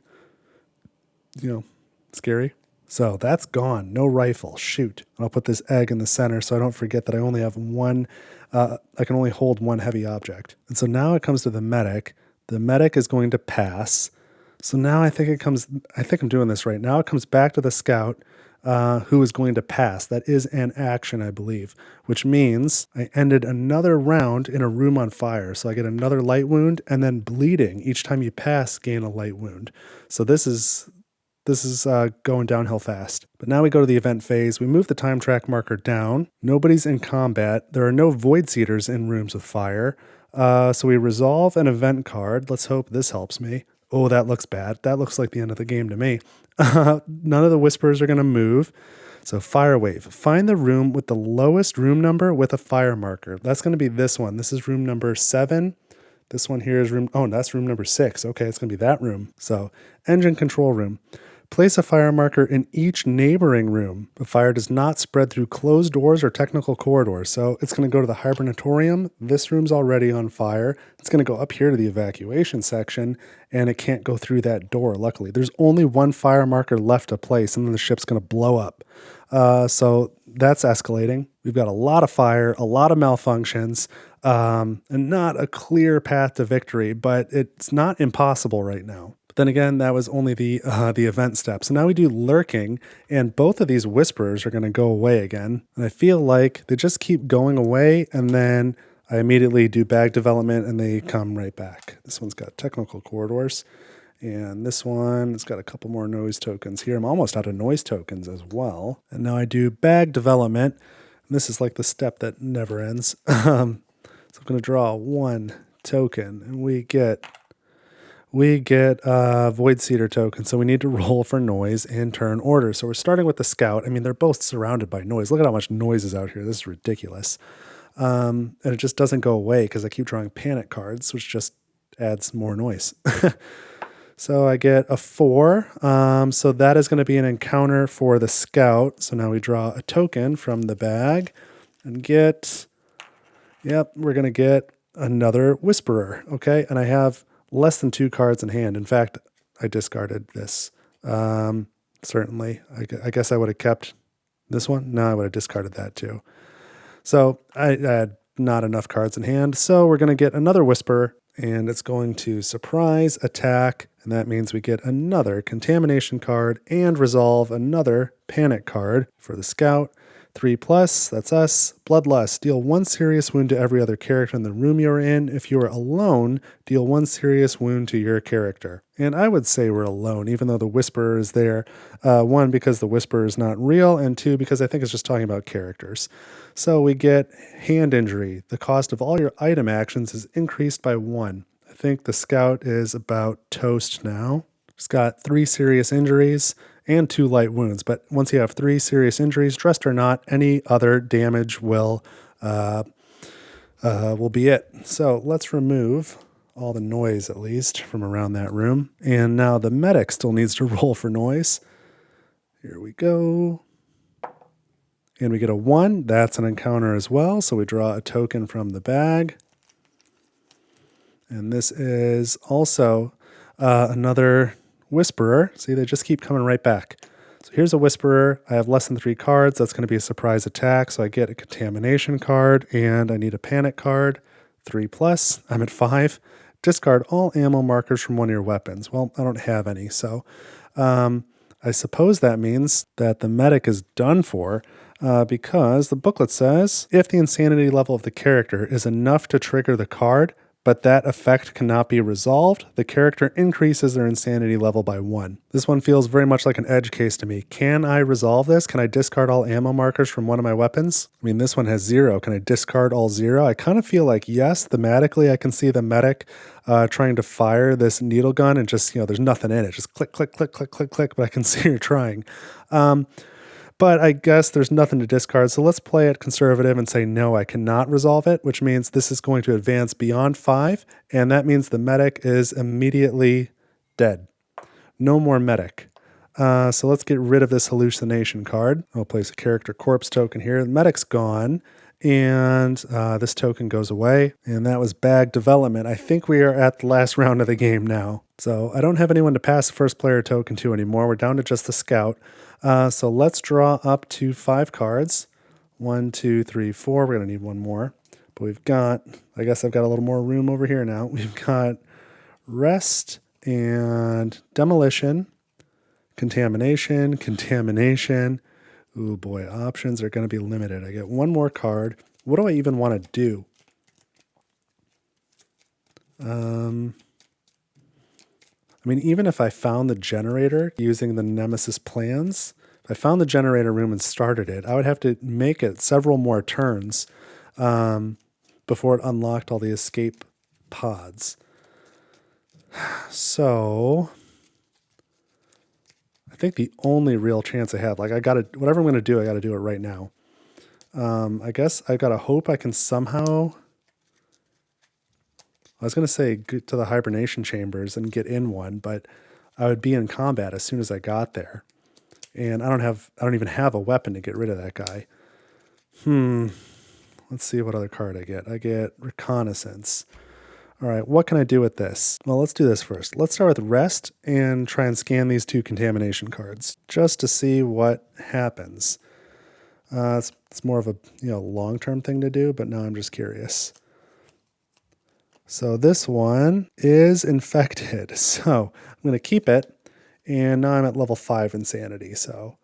scary. So that's gone. No rifle. Shoot. I'll put this egg in the center so I don't forget that I only have 1. I can only hold 1 heavy object. And so now it comes to the medic. The medic is going to pass. So now I think I'm doing this right. Now it comes back to the scout who is going to pass. That is an action, I believe, which means I ended another round in a room on fire. So I get another light wound and then bleeding. Each time you pass, gain a light wound. So this is going downhill fast. But now we go to the event phase. We move the time track marker down. Nobody's in combat. There are no void seeders in rooms with fire. So we resolve an event card. Let's hope this helps me. Oh, that looks bad. That looks like the end of the game to me. None of the whispers are going to move. So fire wave. Find the room with the lowest room number with a fire marker. That's going to be this one. This is room number 7. This one here is that's room number 6. Okay, it's going to be that room. So engine control room. Place a fire marker in each neighboring room. The fire does not spread through closed doors or technical corridors. So it's going to go to the hibernatorium. This room's already on fire. It's going to go up here to the evacuation section, and it can't go through that door, luckily. There's only 1 fire marker left to place, and then the ship's going to blow up. So that's escalating. We've got a lot of fire, a lot of malfunctions, and not a clear path to victory, but it's not impossible right now. Then again, that was only the event step. So now we do lurking, and both of these whisperers are going to go away again. And I feel like they just keep going away, and then I immediately do bag development, and they come right back. This one's got technical corridors, and this one has got a couple more noise tokens here. I'm almost out of noise tokens as well. And now I do bag development. And this is like the step that never ends. So I'm going to draw 1 token, and we get Void Seeder token, so we need to roll for noise and turn order. So we're starting with the scout. I mean, they're both surrounded by noise. Look at how much noise is out here. This is ridiculous. And it just doesn't go away because I keep drawing panic cards, which just adds more noise. So I get a 4. So that is going to be an encounter for the scout. So now we draw a token from the bag and we're going to get another whisperer. Okay, and I have less than 2 cards in hand. In fact, I discarded this. Certainly. I guess I would have kept this one. No, I would have discarded that too. So I had not enough cards in hand. So we're going to get another Whisper, and it's going to surprise attack. And that means we get another contamination card and resolve another panic card for the scout. 3+, that's us. Bloodlust. Deal 1 serious wound to every other character in the room you're in. If you are alone, deal 1 serious wound to your character. And I would say we're alone, even though the Whisperer is there. 1, because the Whisperer is not real, and 2, because I think it's just talking about characters. So we get hand injury. The cost of all your item actions is increased by 1. I think the scout is about toast now. He's got 3 serious injuries and 2 light wounds. But once you have 3 serious injuries, dressed or not, any other damage will be it. So let's remove all the noise, at least, from around that room. And now the medic still needs to roll for noise. Here we go. And we get a 1. That's an encounter as well. So we draw a token from the bag. And this is also another Whisperer. See, they just keep coming right back. So here's a Whisperer. I have less than 3 cards. That's going to be a surprise attack. So I get a contamination card, and I need a panic card. 3+. I'm at 5. Discard all ammo markers from one of your weapons. Well, I don't have any, so I suppose that means that the medic is done for, because the booklet says, if the insanity level of the character is enough to trigger the card, but that effect cannot be resolved, the character increases their insanity level by 1. This one feels very much like an edge case to me. Can I resolve this? Can I discard all ammo markers from one of my weapons? I mean, this one has 0. Can I discard all 0? I kind of feel like, yes, thematically I can see the medic trying to fire this needle gun and just, there's nothing in it. Just click, click, click, click, click, click, but I can see her trying. But I guess there's nothing to discard, so let's play it conservative and say no, I cannot resolve it, which means this is going to advance beyond 5, and that means the medic is immediately dead. No more medic. So let's get rid of this hallucination card. I'll place a character corpse token here. The medic's gone, and this token goes away, and that was bag development. I think we are at the last round of the game now. So I don't have anyone to pass the first player token to anymore. We're down to just the scout. So let's draw up to 5 cards. 1, 2, 3, 4. We're going to need one more. But we've got, I guess I've got a little more room over here now. We've got rest and demolition, contamination, contamination. Ooh boy, options are going to be limited. I get one more card. What do I even want to do? I mean, even if I found the generator using the Nemesis plans, if I found the generator room and started it, I would have to make it several more turns before it unlocked all the escape pods. So I think the only real chance I have, whatever I'm going to do, I got to do it right now. I guess I've got to hope I can somehow, I was going to say get to the hibernation chambers and get in one, but I would be in combat as soon as I got there. And I don't even have a weapon to get rid of that guy. Let's see what other card I get. I get reconnaissance. All right, what can I do with this? Well, let's do this first. Let's start with rest and try and scan these 2 contamination cards just to see what happens. It's more of a long-term thing to do, but now I'm just curious. So this one is infected. So I'm going to keep it, and now I'm at level 5 insanity. So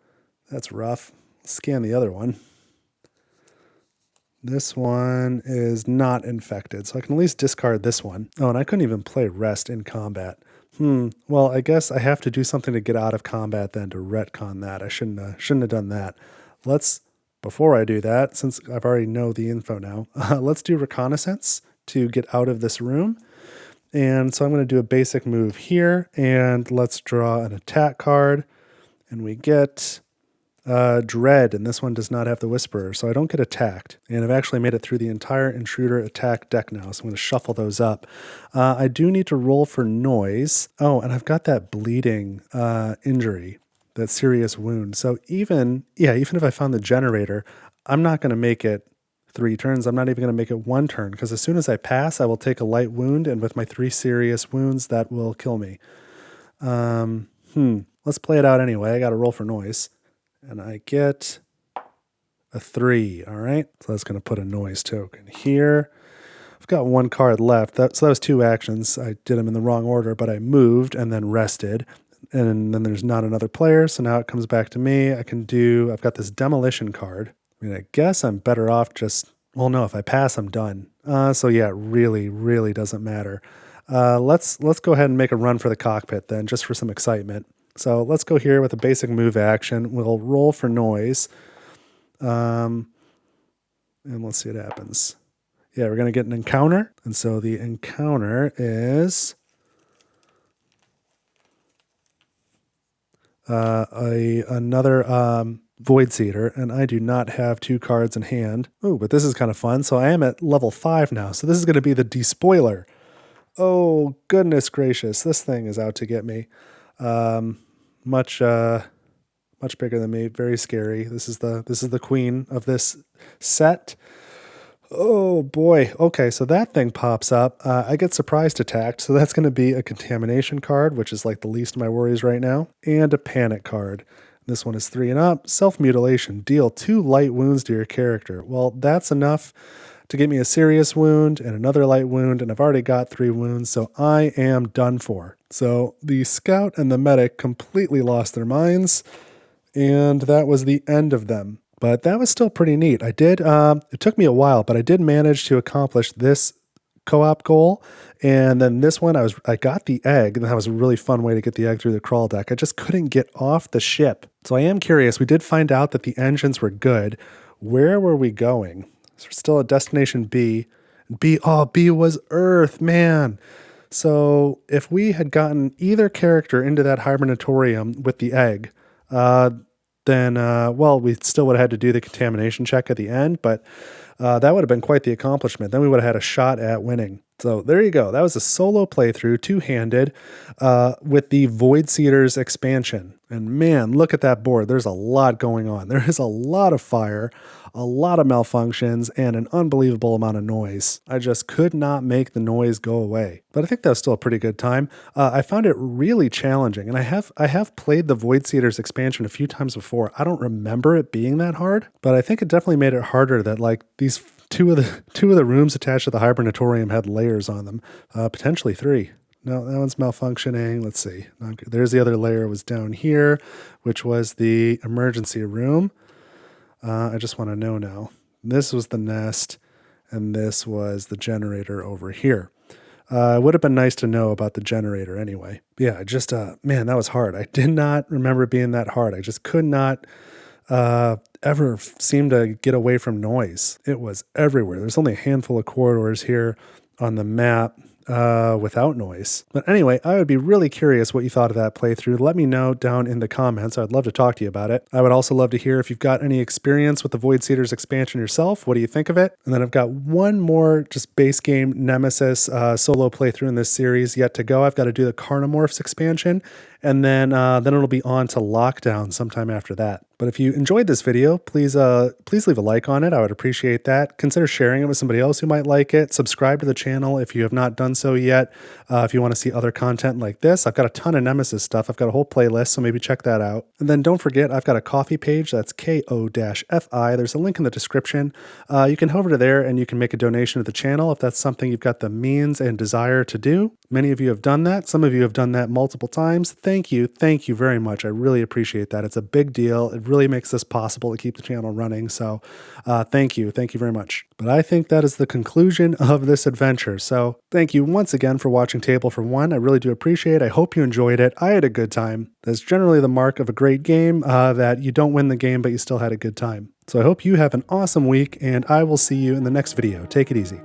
that's rough. Let's scan the other one. This one is not infected, so I can at least discard this one. Oh, and I couldn't even play rest in combat. Well, I guess I have to do something to get out of combat then to retcon that. I shouldn't have done that. Before I do that, since I've already know the info now, let's do reconnaissance to get out of this room. And so I'm going to do a basic move here, and let's draw an attack card, and we get Dread, and this one does not have the Whisperer, so I don't get attacked. And I've actually made it through the entire Intruder attack deck now, so I'm going to shuffle those up. I do need to roll for noise. Oh, and I've got that bleeding injury, that serious wound. So even if I found the generator, I'm not going to make it 3 turns. I'm not even going to make it 1 turn, because as soon as I pass, I will take a light wound, and with my 3 serious wounds, that will kill me. Let's play it out anyway. I got to roll for noise. And I get a 3, all right? So that's going to put a noise token here. I've got 1 card left. So that was 2 actions. I did them in the wrong order, but I moved and then rested. And then there's not another player, so now it comes back to me. I've got this demolition card. I mean, I guess I'm better off no, if I pass, I'm done. So yeah, it really, really doesn't matter. Let's go ahead and make a run for the cockpit then, just for some excitement. So let's go here with a basic move action. We'll roll for noise. And let's see what happens. Yeah, we're going to get an encounter. And so the encounter is another Void Seeder, and I do not have 2 cards in hand. Oh, but this is kind of fun. So I am at level 5 now. So this is going to be the despoiler. Oh, goodness gracious. This thing is out to get me. Much bigger than me. Very scary. This is the queen of this set. Oh boy. Okay, so that thing pops up. I get surprised attacked, so that's going to be a contamination card, which is like the least of my worries right now, and a panic card. This one is 3 and up. Self-mutilation. Deal 2 light wounds to your character. Well, that's enough to get me a serious wound and another light wound, and I've already got 3 wounds, so I am done for. So the scout and the medic completely lost their minds, and that was the end of them. But that was still pretty neat. It took me a while, but I did manage to accomplish this co-op goal. And then this one, I got the egg, and that was a really fun way to get the egg through the crawl deck. I just couldn't get off the ship. So I am curious. We did find out that the engines were good. Where were we going? So we're still at destination B. B was Earth, man. So if we had gotten either character into that hibernatorium with the egg, then, well, we still would have had to do the contamination check at the end, but that would have been quite the accomplishment. Then we would have had a shot at winning. So there you go. That was a solo playthrough, two-handed, with the Void Seeders expansion. And man, look at that board. There's a lot going on. There is a lot of fire, a lot of malfunctions, and an unbelievable amount of noise. I just could not make the noise go away. But I think that was still a pretty good time. I found it really challenging, and I have played the Void Seeders expansion a few times before. I don't remember it being that hard, but I think it definitely made it harder that like these two of the rooms attached to the hibernatorium had layers on them, potentially 3. No, that one's malfunctioning. Let's see. There's the other layer was down here, which was the emergency room. I just want to know now. This was the nest, and this was the generator over here. It would have been nice to know about the generator anyway. Yeah, just, man, that was hard. I did not remember it being that hard. I just could not ever seem to get away from noise. It was everywhere. There's only a handful of corridors here on the map without noise. But anyway, I would be really curious what you thought of that playthrough. Let me know down in the comments. I'd love to talk to you about it. I would also love to hear if you've got any experience with the Void Seeders expansion yourself. What do you think of it? And then I've got one more just base game Nemesis solo playthrough in this series yet to go. I've got to do the Carnomorphs expansion, and then it'll be on to Lockdown sometime after that. But if you enjoyed this video, please leave a like on it. I would appreciate that. Consider sharing it with somebody else who might like it. Subscribe to the channel if you have not done so yet. If you want to see other content like this, I've got a ton of Nemesis stuff. I've got a whole playlist, so maybe check that out. And then don't forget, I've got a coffee page. That's ko-fi. There's a link in the description. You can head over to there and you can make a donation to the channel if that's something you've got the means and desire to do. Many of you have done that. Some of you have done that multiple times. Thank you very much. I really appreciate that. It's a big deal. It really makes this possible to keep the channel running. So thank you very much. But I think that is the conclusion of this adventure. So thank you once again for watching Table for One. I really do appreciate it. I hope you enjoyed it. I had a good time. That's generally the mark of a great game, that you don't win the game, but you still had a good time. So I hope you have an awesome week, and I will see you in the next video. Take it easy.